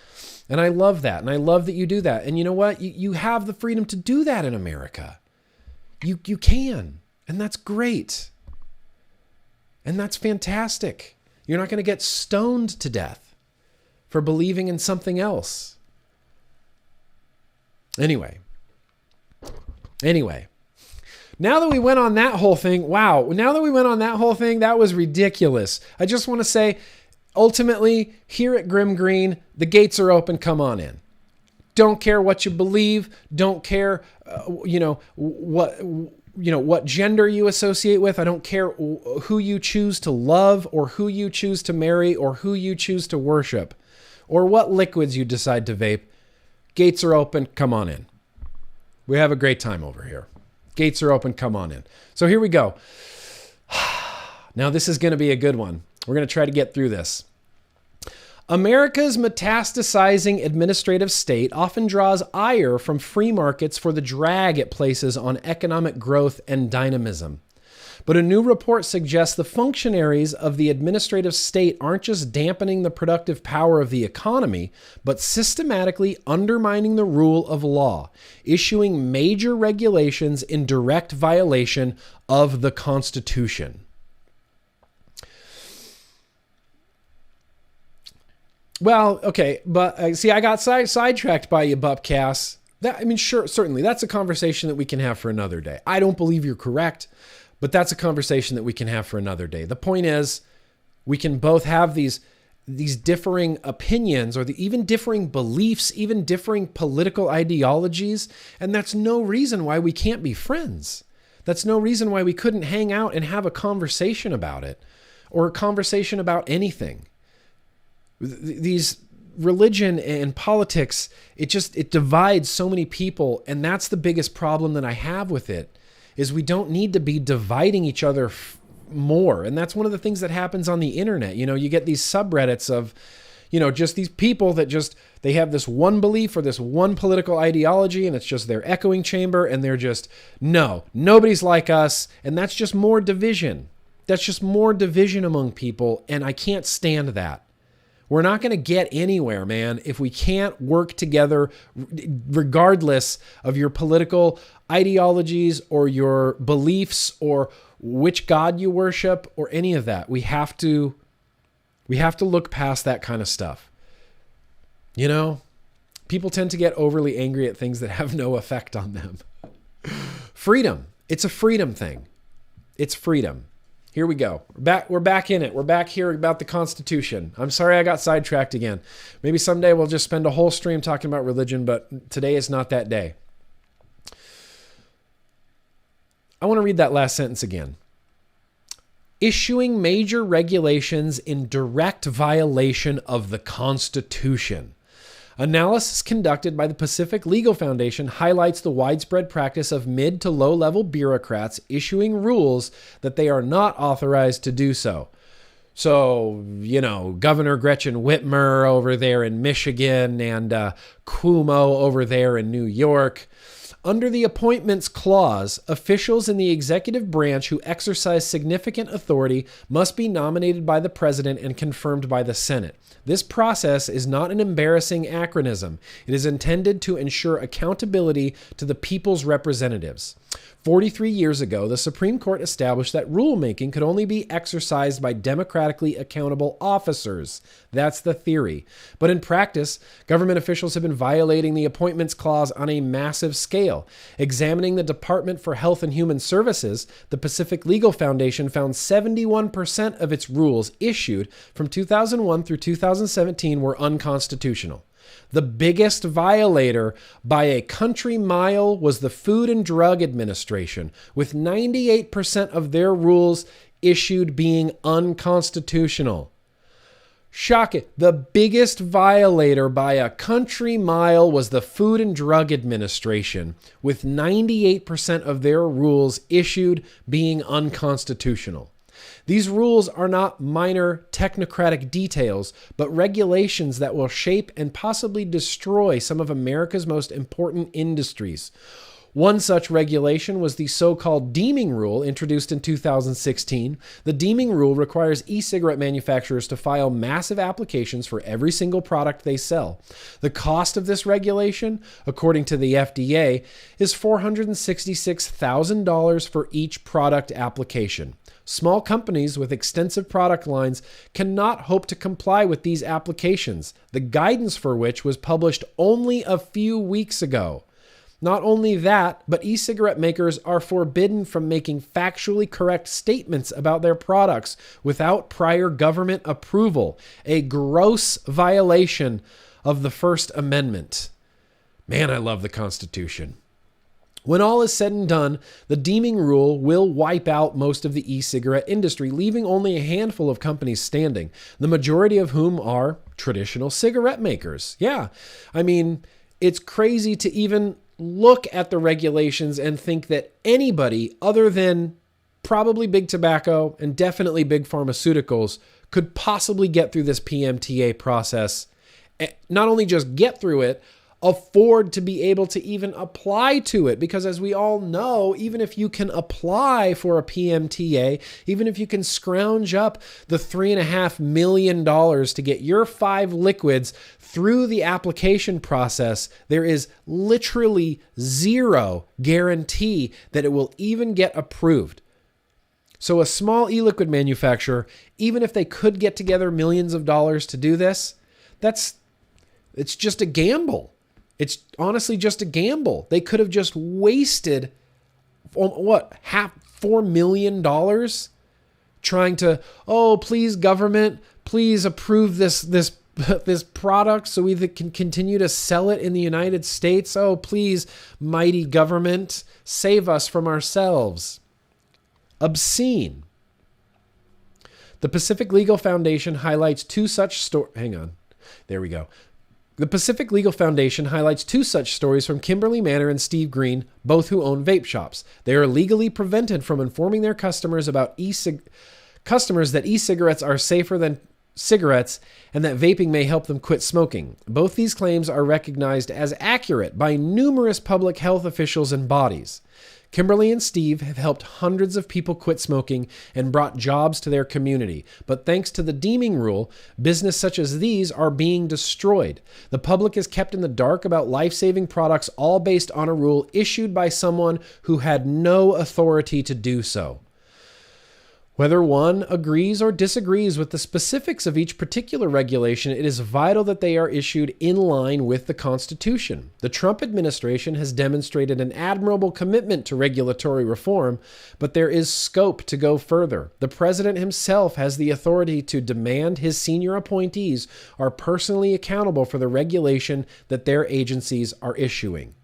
And I love that. And I love that you do that. And you know what? You have the freedom to do that in America. You can. And that's great. And that's fantastic. You're not going to get stoned to death for believing in something else. Anyway. Now that we went on that whole thing, that was ridiculous. I just want to say, ultimately, here at GrimmGreen, the gates are open. Come on in. Don't care what you believe. Don't care, what gender you associate with. I don't care who you choose to love or who you choose to marry or who you choose to worship or what liquids you decide to vape. Gates are open. Come on in. We have a great time over here. Gates are open. Come on in. So here we go. Now this is going to be a good one. We're going to try to get through this. America's metastasizing administrative state often draws ire from free markets for the drag it places on economic growth and dynamism. But a new report suggests the functionaries of the administrative state aren't just dampening the productive power of the economy, but systematically undermining the rule of law, issuing major regulations in direct violation of the Constitution. Well, okay, but see, I got sidetracked by you, Bupcast. Sure, certainly, that's a conversation that we can have for another day. I don't believe you're correct. But that's a conversation that we can have for another day. The point is, we can both have these differing opinions or even differing beliefs, even differing political ideologies. And that's no reason why we can't be friends. That's no reason why we couldn't hang out and have a conversation about it or a conversation about anything. These religion and politics, it divides so many people. And that's the biggest problem that I have with it. Is we don't need to be dividing each other more. And that's one of the things that happens on the internet. You get these subreddits of, just these people that they have this one belief or this one political ideology and it's just their echoing chamber and they're just, no, nobody's like us. And that's just more division. That's just more division among people. And I can't stand that. We're not going to get anywhere, man, if we can't work together regardless of your political ideologies or your beliefs or which God you worship or any of that. We have to look past that kind of stuff. People tend to get overly angry at things that have no effect on them. Freedom. It's a freedom thing. It's freedom. Here we go. We're back in it. We're back here about the Constitution. I'm sorry I got sidetracked again. Maybe someday we'll just spend a whole stream talking about religion, but today is not that day. I want to read that last sentence again. Issuing major regulations in direct violation of the Constitution. Analysis conducted by the Pacific Legal Foundation highlights the widespread practice of mid to low-level bureaucrats issuing rules that they are not authorized to do so. So, Governor Gretchen Whitmer over there in Michigan and Cuomo over there in New York. Under the Appointments Clause, officials in the executive branch who exercise significant authority must be nominated by the president and confirmed by the Senate. This process is not an embarrassing anachronism. It is intended to ensure accountability to the people's representatives. 43 years ago, the Supreme Court established that rulemaking could only be exercised by democratically accountable officers. That's the theory. But in practice, government officials have been violating the Appointments Clause on a massive scale. Examining the Department for Health and Human Services, the Pacific Legal Foundation found 71% of its rules issued from 2001 through 2017 were unconstitutional. The biggest violator by a country mile was the Food and Drug Administration, with 98% of their rules issued being unconstitutional. Shocking. The biggest violator by a country mile was the Food and Drug Administration, with 98% of their rules issued being unconstitutional. These rules are not minor technocratic details, but regulations that will shape and possibly destroy some of America's most important industries. One such regulation was the so-called deeming rule introduced in 2016. The deeming rule requires e-cigarette manufacturers to file massive applications for every single product they sell. The cost of this regulation, according to the FDA, is $466,000 for each product application. Small companies with extensive product lines cannot hope to comply with these applications, the guidance for which was published only a few weeks ago. Not only that, but e-cigarette makers are forbidden from making factually correct statements about their products without prior government approval, a gross violation of the First Amendment. Man, I love the Constitution. When all is said and done, the deeming rule will wipe out most of the e-cigarette industry, leaving only a handful of companies standing, the majority of whom are traditional cigarette makers. Yeah, I mean, it's crazy to even look at the regulations and think that anybody other than probably big tobacco and definitely big pharmaceuticals could possibly get through this PMTA process. Not only just get through it, afford to be able to even apply to it. Because as we all know, even if you can apply for a PMTA, even if you can scrounge up the $3.5 million to get your 5 liquids through the application process, there is literally zero guarantee that it will even get approved. So a small e-liquid manufacturer, even if they could get together millions of dollars to do this, it's just a gamble. It's honestly just a gamble. They could have just wasted, $4 million trying to, oh, please government, please approve this product so we can continue to sell it in the United States. Oh, please, mighty government, save us from ourselves. Obscene. The Pacific Legal Foundation highlights two such stories. Hang on. There we go. The Pacific Legal Foundation highlights 2 such stories from Kimberly Manor and Steve Green, both who own vape shops. They are legally prevented from informing their customers that e-cigarettes are safer than cigarettes and that vaping may help them quit smoking. Both these claims are recognized as accurate by numerous public health officials and bodies. Kimberly and Steve have helped hundreds of people quit smoking and brought jobs to their community. But thanks to the deeming rule, business such as these are being destroyed. The public is kept in the dark about life-saving products, all based on a rule issued by someone who had no authority to do so. Whether one agrees or disagrees with the specifics of each particular regulation, it is vital that they are issued in line with the Constitution. The Trump administration has demonstrated an admirable commitment to regulatory reform, but there is scope to go further. The president himself has the authority to demand his senior appointees are personally accountable for the regulation that their agencies are issuing.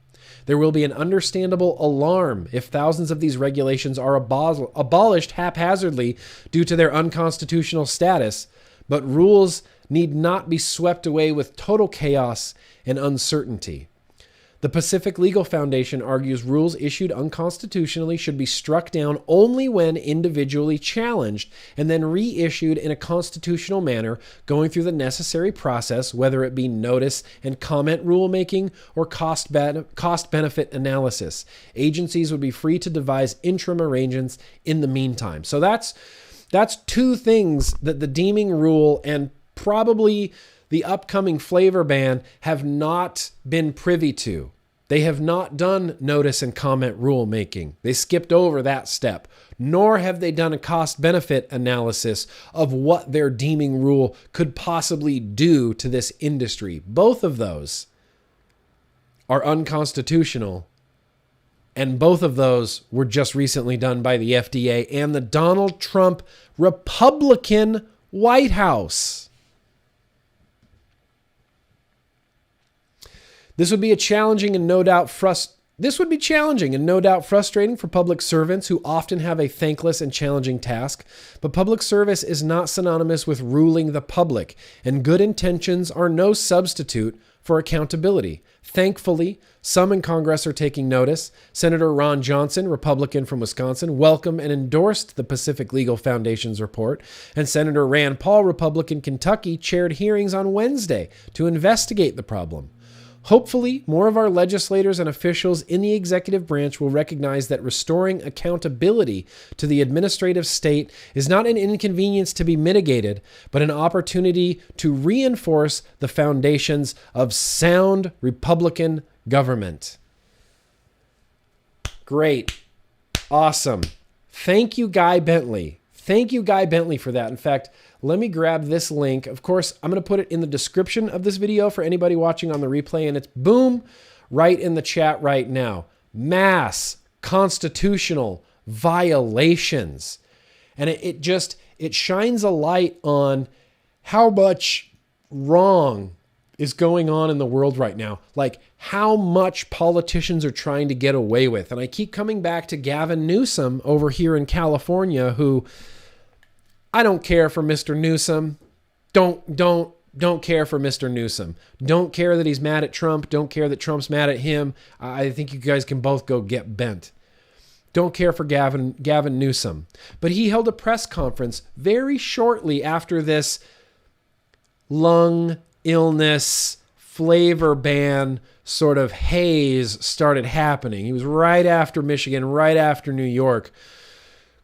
There will be an understandable alarm if thousands of these regulations are abolished haphazardly due to their unconstitutional status, but rules need not be swept away with total chaos and uncertainty. The Pacific Legal Foundation argues rules issued unconstitutionally should be struck down only when individually challenged and then reissued in a constitutional manner, going through the necessary process, whether it be notice and comment rulemaking or cost-benefit analysis. Agencies would be free to devise interim arrangements in the meantime. So that's 2 things that the deeming rule and probably the upcoming flavor ban have not been privy to. They have not done notice and comment rulemaking. They skipped over that step, nor have they done a cost-benefit analysis of what their deeming rule could possibly do to this industry. Both of those are unconstitutional, and both of those were just recently done by the FDA and the Donald Trump Republican White House. This would be a challenging and no doubt This would be challenging and no doubt frustrating for public servants who often have a thankless and challenging task, but public service is not synonymous with ruling the public, and good intentions are no substitute for accountability. Thankfully, some in Congress are taking notice. Senator Ron Johnson, Republican from Wisconsin, welcomed and endorsed the Pacific Legal Foundation's report, and Senator Rand Paul, Republican Kentucky, chaired hearings on Wednesday to investigate the problem. Hopefully, more of our legislators and officials in the executive branch will recognize that restoring accountability to the administrative state is not an inconvenience to be mitigated, but an opportunity to reinforce the foundations of sound Republican government. Great. Awesome. Thank you, Guy Bentley. Thank you, Guy Bentley, for that. In fact, let me grab this link. Of course, I'm going to put it in the description of this video for anybody watching on the replay, and it's boom, right in the chat right now. Mass constitutional violations. And it shines a light on how much wrong is going on in the world right now. Like how much politicians are trying to get away with. And I keep coming back to Gavin Newsom over here in California, who I don't care for Mr. Newsom. Don't care for Mr. Newsom. Don't care that he's mad at Trump. Don't care that Trump's mad at him. I think you guys can both go get bent. Don't care for Gavin Newsom. But he held a press conference very shortly after this lung illness flavor ban sort of haze started happening. He was right after Michigan, right after New York.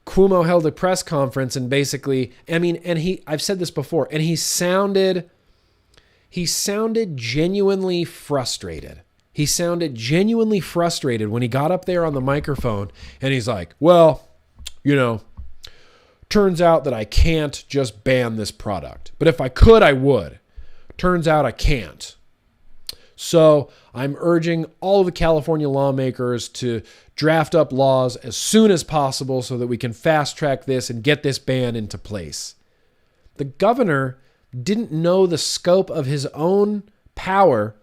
Cuomo held a press conference and basically, I've said this before, and he sounded genuinely frustrated. He sounded genuinely frustrated when he got up there on the microphone and he's like, well, turns out that I can't just ban this product. But if I could, I would. Turns out I can't. So I'm urging all of the California lawmakers to draft up laws as soon as possible so that we can fast track this and get this ban into place. The governor didn't know the scope of his own power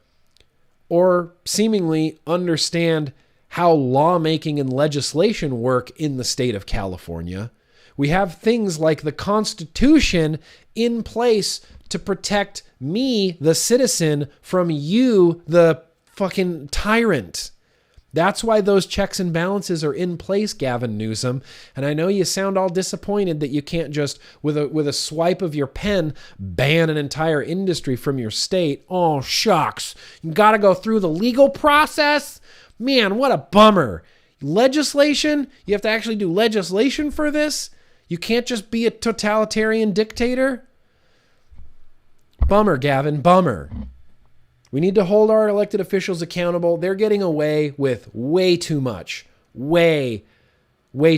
or seemingly understand how lawmaking and legislation work in the state of California. We have things like the Constitution in place to protect me, the citizen, from you, the fucking tyrant. That's why those checks and balances are in place, Gavin Newsom. And I know you sound all disappointed that you can't just, with a swipe of your pen, ban an entire industry from your state. Oh, shucks. You got to go through the legal process? Man, what a bummer. Legislation? You have to actually do legislation for this? You can't just be a totalitarian dictator? Bummer, Gavin, bummer. We need to hold our elected officials accountable. They're getting away with way too much. Way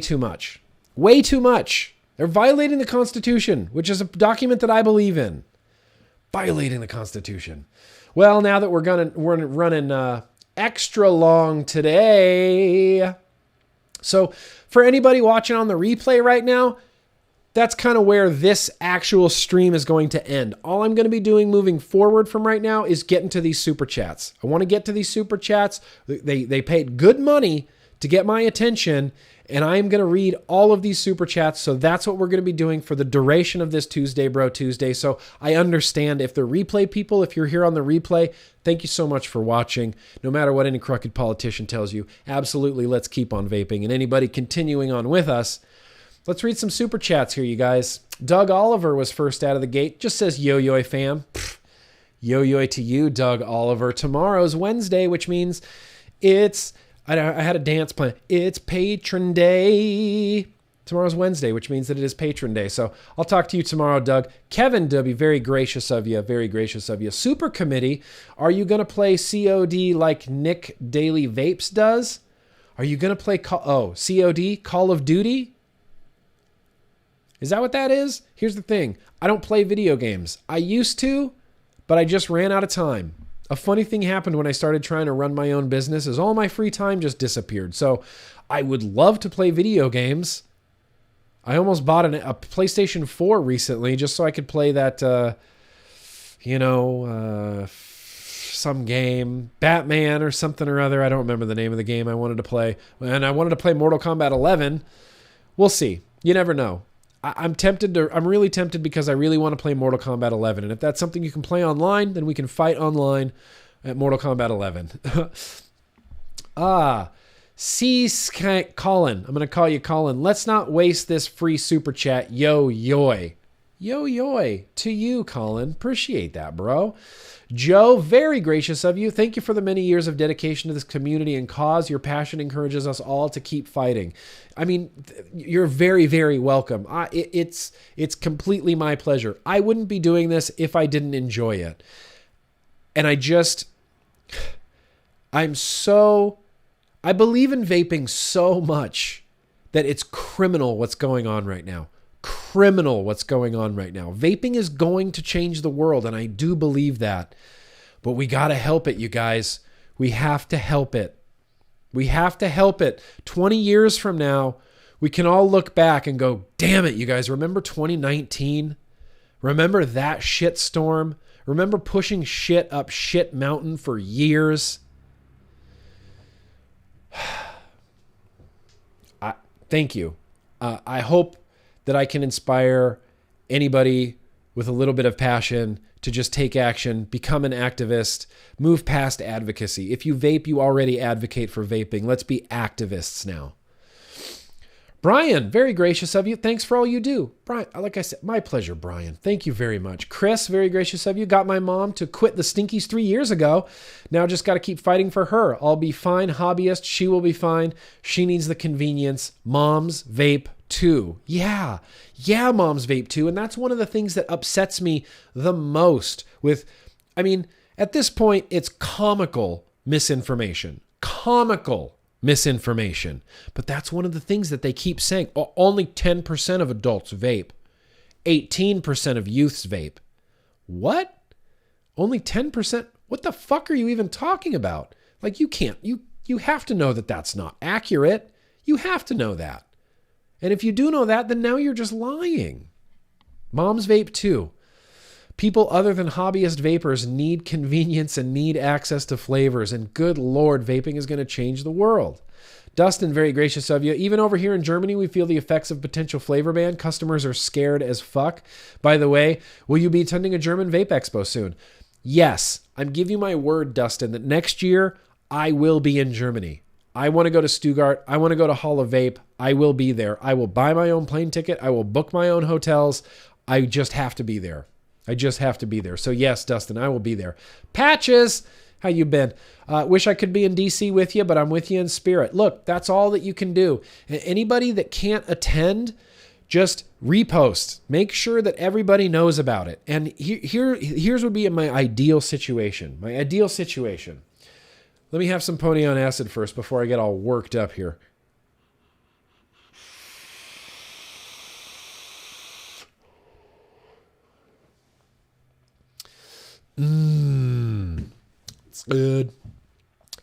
too much. Way too much. They're violating the Constitution, which is a document that I believe in. Violating the Constitution. Well, now that we're running extra long today. So for anybody watching on the replay right now, that's kind of where this actual stream is going to end. All I'm going to be doing moving forward from right now is getting to these super chats. I want to get to these super chats. They paid good money to get my attention, and I'm going to read all of these super chats. So that's what we're going to be doing for the duration of this Tuesday Bro Tuesday. So I understand if the replay people, if you're here on the replay, thank you so much for watching. No matter what any crooked politician tells you, absolutely, let's keep on vaping. And anybody continuing on with us, let's read some super chats here, you guys. Doug Oliver was first out of the gate. Just says yo-yo fam. Yo-yo to you, Doug Oliver. Tomorrow's Wednesday, which means I had a dance plan. It's Patron Day. Tomorrow's Wednesday, which means that it is Patron Day. So I'll talk to you tomorrow, Doug. Kevin W., very gracious of you. Very gracious of you. Super Committee, are you going to play COD like Nick Daily Vapes does? Are you going to play COD, Call of Duty? Is that what that is? Here's the thing. I don't play video games. I used to, but I just ran out of time. A funny thing happened when I started trying to run my own business is all my free time just disappeared. So I would love to play video games. I almost bought a PlayStation 4 some some game, Batman or something or other. I don't remember the name of the game I wanted to play. And I wanted to play Mortal Kombat 11. We'll see. You never know. I'm really tempted because I really want to play Mortal Kombat 11. And if that's something you can play online, then we can fight online at Mortal Kombat 11. Colin. I'm going to call you Colin. Let's not waste this free super chat. Yo-yoy. Yo-yoy to you, Colin. Appreciate that, bro. Joe, very gracious of you. Thank you for the many years of dedication to this community and cause. Your passion encourages us all to keep fighting. I mean, you're very, very welcome. It's completely my pleasure. I wouldn't be doing this if I didn't enjoy it. And I believe in vaping so much that it's criminal what's going on right now. Criminal what's going on right now. Vaping is going to change the world, and I do believe that. But we got to help it, you guys. We have to help it. We have to help it. 20 years from now, we can all look back and go, damn it, you guys, remember 2019? Remember that shit storm? Remember pushing shit up shit mountain for years? Thank you. I hope that I can inspire anybody with a little bit of passion to just take action, become an activist, move past advocacy. If you vape, you already advocate for vaping. Let's be activists now. Brian, very gracious of you. Thanks for all you do. Brian, like I said, my pleasure, Brian. Thank you very much. Chris, very gracious of you. Got my mom to quit the stinkies 3 years ago. Now just got to keep fighting for her. I'll be fine, hobbyist. She will be fine. She needs the convenience. Moms vape too. Yeah, moms vape too. And that's one of the things that upsets me the most at this point, it's comical misinformation. But that's one of the things that they keep saying. Only 10% of adults vape. 18% of youths vape. What? Only 10%? What the fuck are you even talking about? Like, you can't. You have to know that that's not accurate. You have to know that. And if you do know that, then now you're just lying. Moms vape too. People other than hobbyist vapors need convenience and need access to flavors. And good Lord, vaping is going to change the world. Dustin, very gracious of you. Even over here in Germany, we feel the effects of potential flavor ban. Customers are scared as fuck. By the way, will you be attending a German Vape Expo soon? Yes. I'm giving you my word, Dustin, that next year I will be in Germany. I want to go to Stuttgart. I want to go to Hall of Vape. I will be there. I will buy my own plane ticket. I will book my own hotels. I just have to be there. So yes, Dustin, I will be there. Patches, how you been? Wish I could be in DC with you, but I'm with you in spirit. Look, that's all that you can do. Anybody that can't attend, just repost. Make sure that everybody knows about it. And here's would be my ideal situation. Let me have some pony on acid first before I get all worked up here. It's good.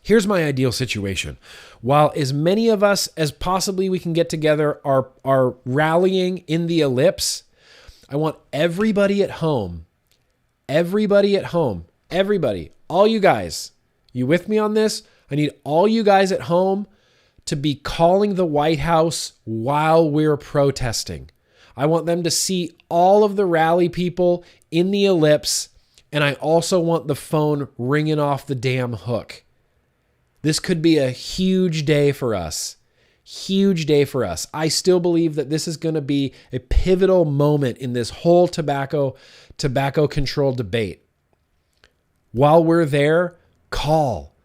Here's my ideal situation. While as many of us as possibly we can get together are rallying in the ellipse, I want everybody at home, all you guys, you with me on this? I need all you guys at home to be calling the White House while we're protesting. I want them to see all of the rally people in the ellipse, and I also want the phone ringing off the damn hook. This could be a huge day for us. I still believe that this is going to be a pivotal moment in this whole tobacco control debate. While we're there, call.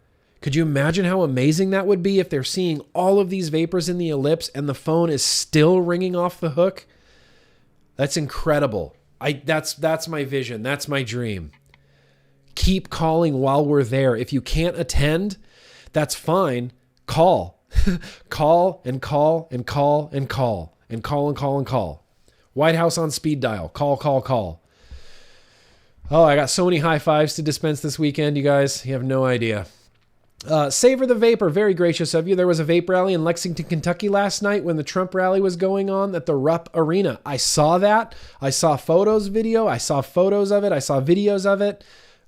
Could you imagine how amazing that would be if they're seeing all of these vapors in the ellipse and the phone is still ringing off the hook? That's incredible. That's my vision. That's my dream. Keep calling while we're there. If you can't attend, that's fine. Call. Call and call and call and call and call and call and call. White House on speed dial. Call. Oh, I got so many high fives to dispense this weekend, you guys. You have no idea. Savor the Vapor, very gracious of you. There was a vape rally in Lexington, Kentucky last night when the Trump rally was going on at the Rupp Arena. I saw that. I saw photos of it. I saw videos of it.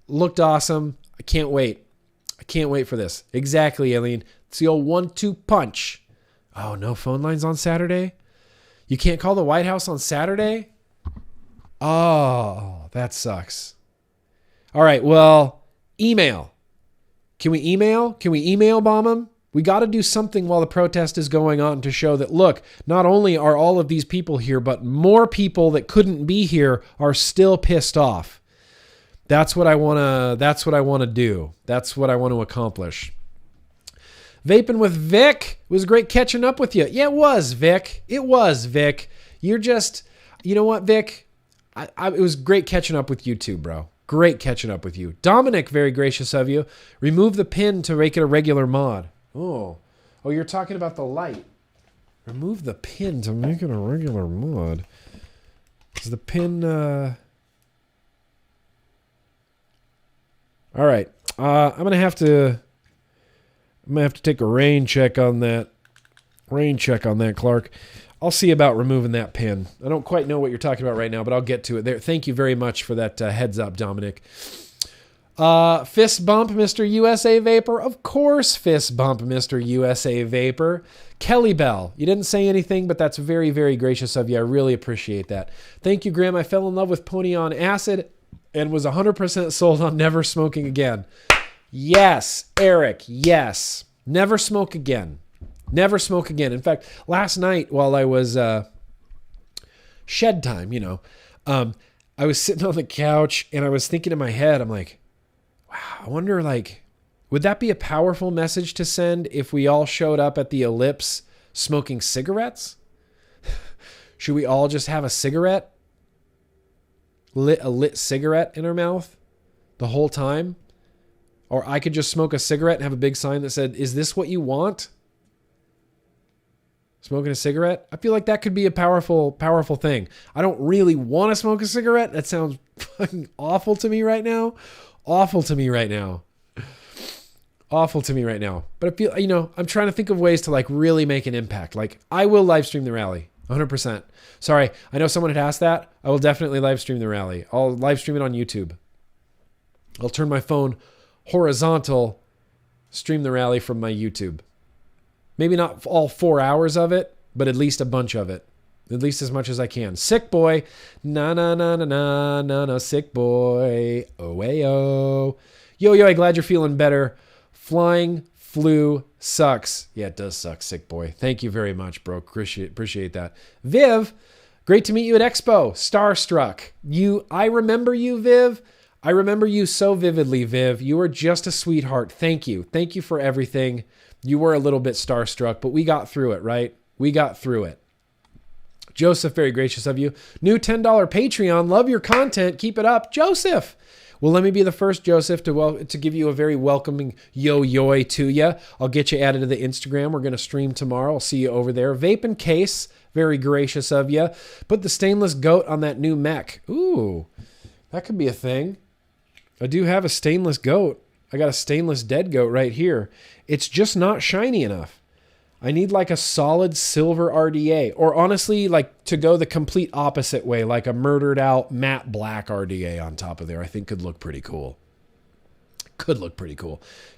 Looked awesome. I can't wait. I can't wait for this. Exactly, Aileen. It's the old 1-2 punch. Oh, no phone lines on Saturday? You can't call the White House on Saturday? Oh, that sucks. All right, well, email. Can we email? Can we email bomb them? We got to do something while the protest is going on to show that, look, not only are all of these people here, but more people that couldn't be here are still pissed off. That's what I want to do. That's what I want to accomplish. Vaping with Vic. It was great catching up with you. Yeah, it was, Vic. It was, Vic. You're just, you know what, Vic? It was great catching up with you too, bro. Great catching up with you. Dominic, very gracious of you. Remove the pin to make it a regular mod. Oh, you're talking about the light. Remove the pin to make it a regular mod. Is the pin... All right. I'm going to have to take a rain check on that. Clark. I'll see about removing that pin. I don't quite know what you're talking about right now, but I'll get to it there. Thank you very much for that heads up, Dominic. Fist bump, Mr. USA Vapor. Of course, fist bump, Mr. USA Vapor. Kelly Bell. You didn't say anything, but that's very, very gracious of you. I really appreciate that. Thank you, Graham. I fell in love with Pony on Acid and was 100% sold on never smoking again. Yes, Eric. Yes. Never smoke again. Never smoke again. In fact, last night while I was shed time, I was sitting on the couch and I was thinking in my head, I'm like, wow, I wonder, would that be a powerful message to send if we all showed up at the Ellipse smoking cigarettes? Should we all just have a cigarette? A lit cigarette in our mouth the whole time? Or I could just smoke a cigarette and have a big sign that said, is this what you want? Smoking a cigarette? I feel like that could be a powerful, powerful thing. I don't really want to smoke a cigarette. That sounds fucking awful to me right now. Awful to me right now. But I feel, I'm trying to think of ways to really make an impact. I will live stream the rally. 100%. Sorry, I know someone had asked that. I will definitely live stream the rally. I'll live stream it on YouTube. I'll turn my phone horizontal, stream the rally from my YouTube. Maybe not all 4 hours of it, but at least a bunch of it. At least as much as I can. Sick boy. Na, sick boy. Oh. Yo, I'm glad you're feeling better. Flying flu sucks. Yeah, it does suck, sick boy. Thank you very much, bro. Appreciate that. Viv, great to meet you at Expo. Starstruck. I remember you, Viv. I remember you so vividly, Viv. You were just a sweetheart. Thank you. Thank you for everything. You were a little bit starstruck, but we got through it, right? We got through it. Joseph, very gracious of you. New $10 Patreon. Love your content. Keep it up. Joseph. Well, let me be the first, Joseph, to give you a very welcoming yo-yoy to you. I'll get you added to the Instagram. We're going to stream tomorrow. I'll see you over there. Vaping Case, very gracious of you. Put the stainless goat on that new mech. Ooh, that could be a thing. I do have a stainless goat. I got a stainless dead goat right here. It's just not shiny enough. I need a solid silver RDA, or honestly, to go the complete opposite way, like a murdered out matte black RDA on top of there. I think could look pretty cool.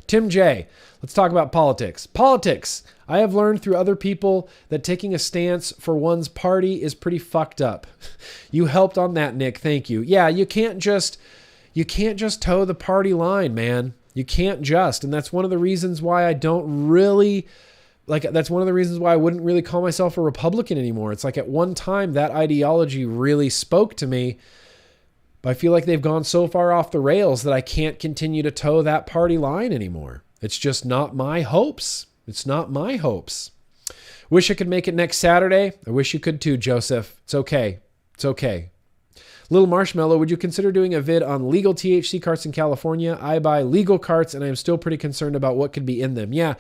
Tim J, let's talk about politics. Politics. I have learned through other people that taking a stance for one's party is pretty fucked up. You helped on that, Nick. Thank you. Yeah, you can't just toe the party line, man. You can't just, and that's one of the reasons why I don't really. That's one of the reasons why I wouldn't really call myself a Republican anymore. It's at one time that ideology really spoke to me, but I feel like they've gone so far off the rails that I can't continue to toe that party line anymore. It's just not my hopes. It's not my hopes. Wish I could make it next Saturday. I wish you could too, Joseph. It's okay. Little Marshmallow, would you consider doing a vid on legal THC carts in California? I buy legal carts and I am still pretty concerned about what could be in them. Yeah.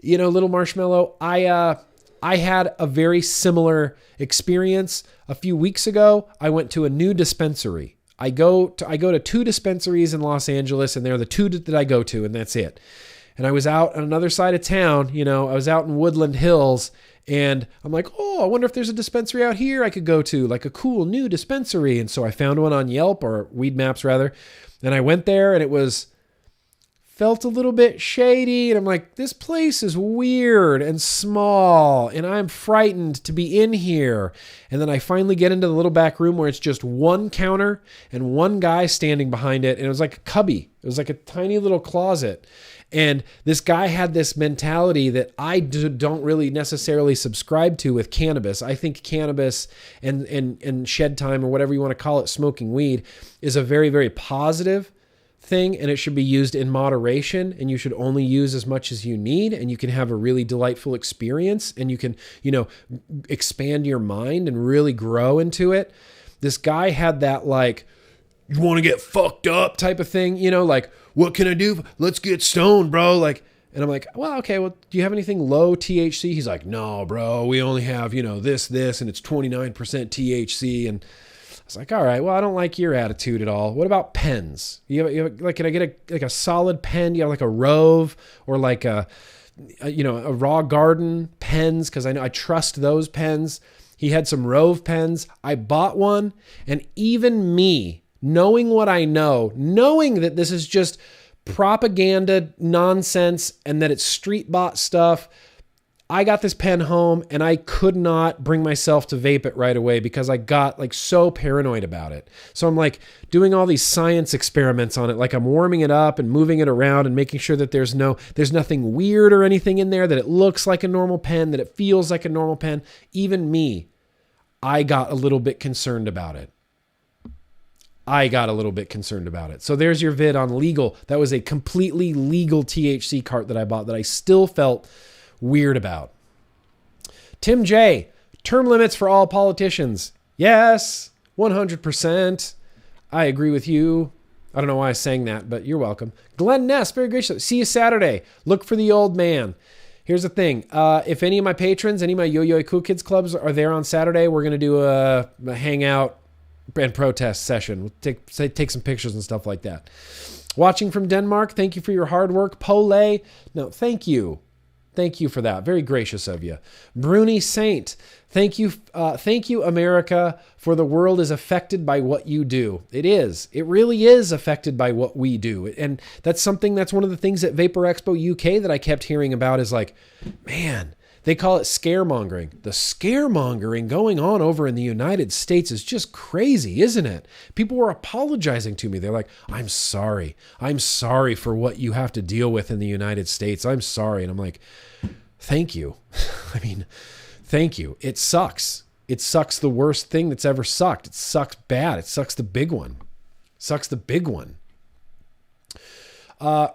Little Marshmallow, I had a very similar experience. A few weeks ago, I went to a new dispensary. I go to 2 dispensaries in Los Angeles, and they're the 2 that I go to, and that's it. And I was out on another side of town, I was out in Woodland Hills, and I'm like, I wonder if there's a dispensary out here I could go to, a cool new dispensary. And so I found one on Yelp, or Weed Maps rather, and I went there, and it was felt a little bit shady. And I'm like, this place is weird and small, and I'm frightened to be in here. And then I finally get into the little back room where it's just one counter and one guy standing behind it. And it was like a cubby. It was like a tiny little closet. And this guy had this mentality that I don't really necessarily subscribe to with cannabis. I think cannabis and shed time, or whatever you want to call it, smoking weed, is a very, very positive thing, and it should be used in moderation, and you should only use as much as you need, and you can have a really delightful experience, and you can, expand your mind and really grow into it. This guy had that, like, you want to get fucked up type of thing, like, what can I do? Let's get stoned, bro. Like, and I'm like, well, okay, well, do you have anything low THC? He's like, no, bro, we only have, this, and it's 29% THC. And I was like, all right, well, I don't like your attitude at all. What about pens? You have like, can I get a solid pen? You have like a Rove, or like a Raw Garden pens? Cause I trust those pens. He had some Rove pens. I bought one, and even me, knowing what I know, knowing that this is just propaganda nonsense and that it's street bought stuff, I got this pen home and I could not bring myself to vape it right away because I got like so paranoid about it. So I'm like doing all these science experiments on it. Like I'm warming it up and moving it around and making sure that there's nothing weird or anything in there, that it looks like a normal pen, that it feels like a normal pen. Even me, I got a little bit concerned about it. So there's your vid on legal. That was a completely legal THC cart that I bought that I still felt weird about. Tim J, term limits for all politicians. Yes, 100%. I agree with you. I don't know why I sang that, but you're welcome. Glenn Ness, very gracious. See you Saturday. Look for the old man. Here's the thing. If any of my patrons, any of my Yo-Yo Cool Kids clubs are there on Saturday, we're going to do a hangout and protest session. We'll take some pictures and stuff like that. Watching from Denmark, thank you for your hard work. Pole, no, thank you. Thank you for that. Very gracious of you. Bruni Saint, thank you, America, for the world is affected by what you do. It is. It really is affected by what we do. And that's one of the things at VaporEXPO UK that I kept hearing about is like, man, they call it scaremongering. The scaremongering going on over in the United States is just crazy, isn't it? People were apologizing to me. They're like, I'm sorry. I'm sorry for what you have to deal with in the United States. I'm sorry. And I'm like, thank you. I mean, thank you. It sucks. It sucks the worst thing that's ever sucked. It sucks bad. It sucks the big one.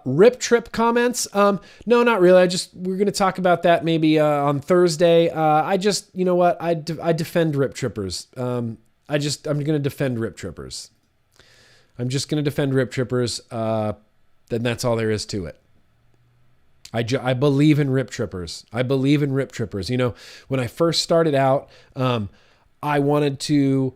Rip Trip comments. No, not really. We're going to talk about that maybe on Thursday. You know what? I defend Rip Trippers. I'm going to defend Rip Trippers. I'm just going to defend Rip Trippers. Then that's all there is to it. I believe in Rip Trippers. When I first started out, I wanted to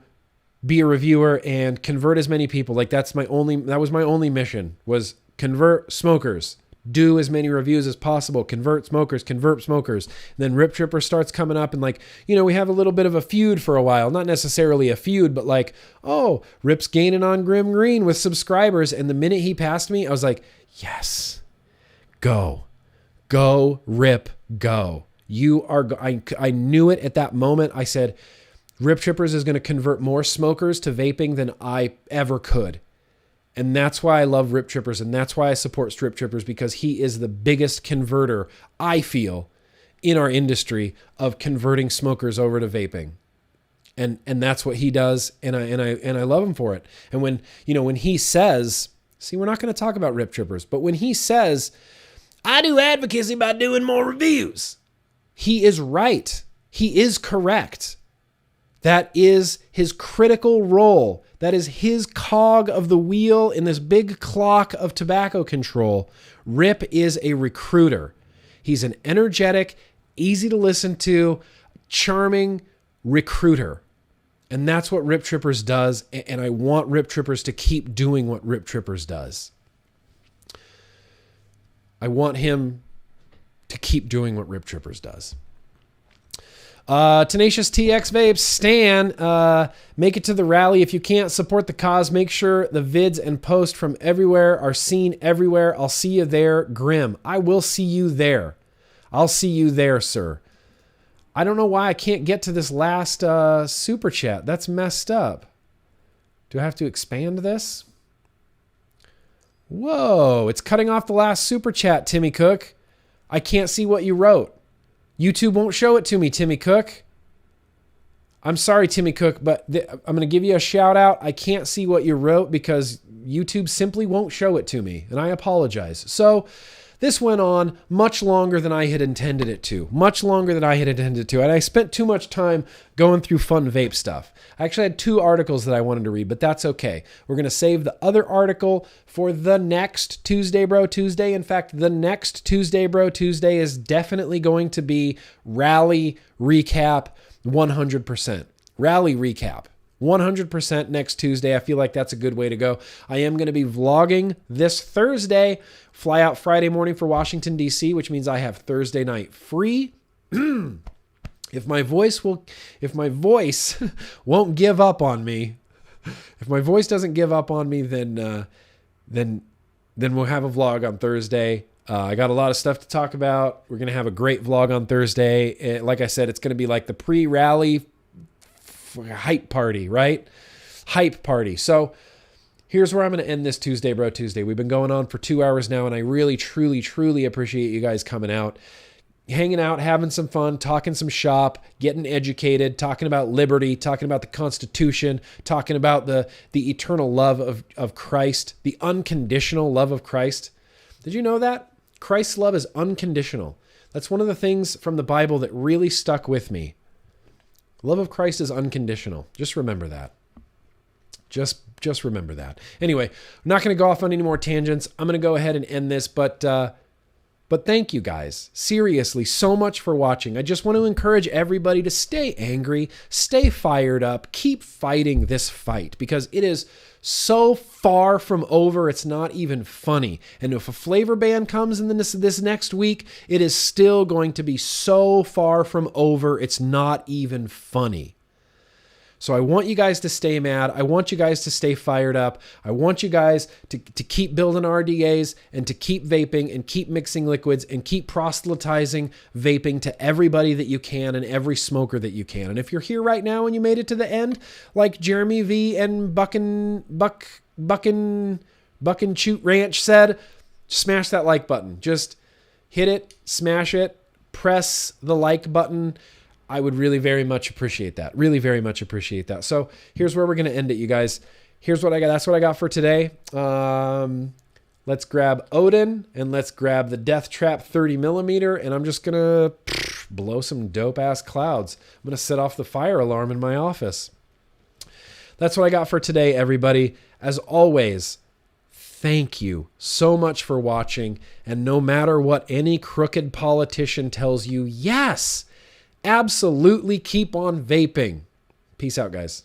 be a reviewer and convert as many people. Like that was my only mission, was convert smokers, do as many reviews as possible, convert smokers. And then Rip Tripper starts coming up, and we have a little bit of a feud for a while. Not necessarily a feud, but like, oh, Rip's gaining on GrimmGreen with subscribers. And the minute he passed me, I was like, yes, go, Rip, go. I knew it at that moment. I said, Rip Trippers is going to convert more smokers to vaping than I ever could. And that's why I love Rip Trippers, and that's why I support Strip Trippers, because he is the biggest converter, I feel, in our industry of converting smokers over to vaping. And that's what he does, and I love him for it. And when he says, see, we're not going to talk about Rip Trippers, but when he says, I do advocacy by doing more reviews, he is right. He is correct. That is his critical role. That is his cog of the wheel in this big clock of tobacco control. Rip is a recruiter. He's an energetic, easy to listen to, charming recruiter. And that's what Rip Trippers does. And I want Rip Trippers to keep doing what Rip Trippers does. I want him to keep doing what Rip Trippers does. Tenacious TX Vapes, Stan, make it to the rally. If you can't support the cause, make sure the vids and posts from everywhere are seen everywhere. I'll see you there, Grim. I will see you there. I'll see you there, sir. I don't know why I can't get to this last super chat. That's messed up. Do I have to expand this? Whoa, it's cutting off the last super chat, Timmy Cook. I can't see what you wrote. YouTube won't show it to me, Timmy Cook. I'm sorry, Timmy Cook, but I'm going to give you a shout out. I can't see what you wrote because YouTube simply won't show it to me, and I apologize. So this went on much longer than I had intended it to. And I spent too much time going through fun vape stuff. I actually had 2 articles that I wanted to read, but that's okay. We're going to save the other article for the next Tuesday Bro Tuesday. In fact, the next Tuesday Bro Tuesday is definitely going to be Rally Recap 100%. Rally Recap 100% next Tuesday. I feel like that's a good way to go. I am going to be vlogging this Thursday, fly out Friday morning for Washington, D.C., which means I have Thursday night free. If my voice won't give up on me, if my voice doesn't give up on me, then we'll have a vlog on Thursday. I got a lot of stuff to talk about. We're going to have a great vlog on Thursday. Like I said, it's going to be like the pre-rally hype party, right? Hype party. So here's where I'm going to end this Tuesday Bro Tuesday. We've been going on for 2 hours now, and I really, truly, truly appreciate you guys coming out, hanging out, having some fun, talking some shop, getting educated, talking about liberty, talking about the Constitution, talking about the eternal love of Christ, the unconditional love of Christ. Did you know that? Christ's love is unconditional. That's one of the things from the Bible that really stuck with me. Love of Christ is unconditional. Just remember that. Just remember that. Anyway, I'm not going to go off on any more tangents. I'm going to go ahead and end this, but thank you guys, seriously, so much for watching. I just want to encourage everybody to stay angry, stay fired up, keep fighting this fight because it is so far from over, it's not even funny. And if a flavor ban comes in this next week, it is still going to be so far from over, it's not even funny. So I want you guys to stay mad. I want you guys to stay fired up. I want you guys to keep building RDAs and to keep vaping and keep mixing liquids and keep proselytizing vaping to everybody that you can and every smoker that you can. And if you're here right now and you made it to the end, like Jeremy V and Buck and Shoot Ranch said, smash that like button. Just hit it, smash it, press the like button. I would really very much appreciate that. Really very much appreciate that. So here's where we're going to end it, you guys. Here's what I got. That's what I got for today. Let's grab Odin and let's grab the Death Trap 30 millimeter. And I'm just going to blow some dope ass clouds. I'm going to set off the fire alarm in my office. That's what I got for today, everybody. As always, thank you so much for watching. And no matter what any crooked politician tells you, yes, absolutely keep on vaping. Peace out, guys.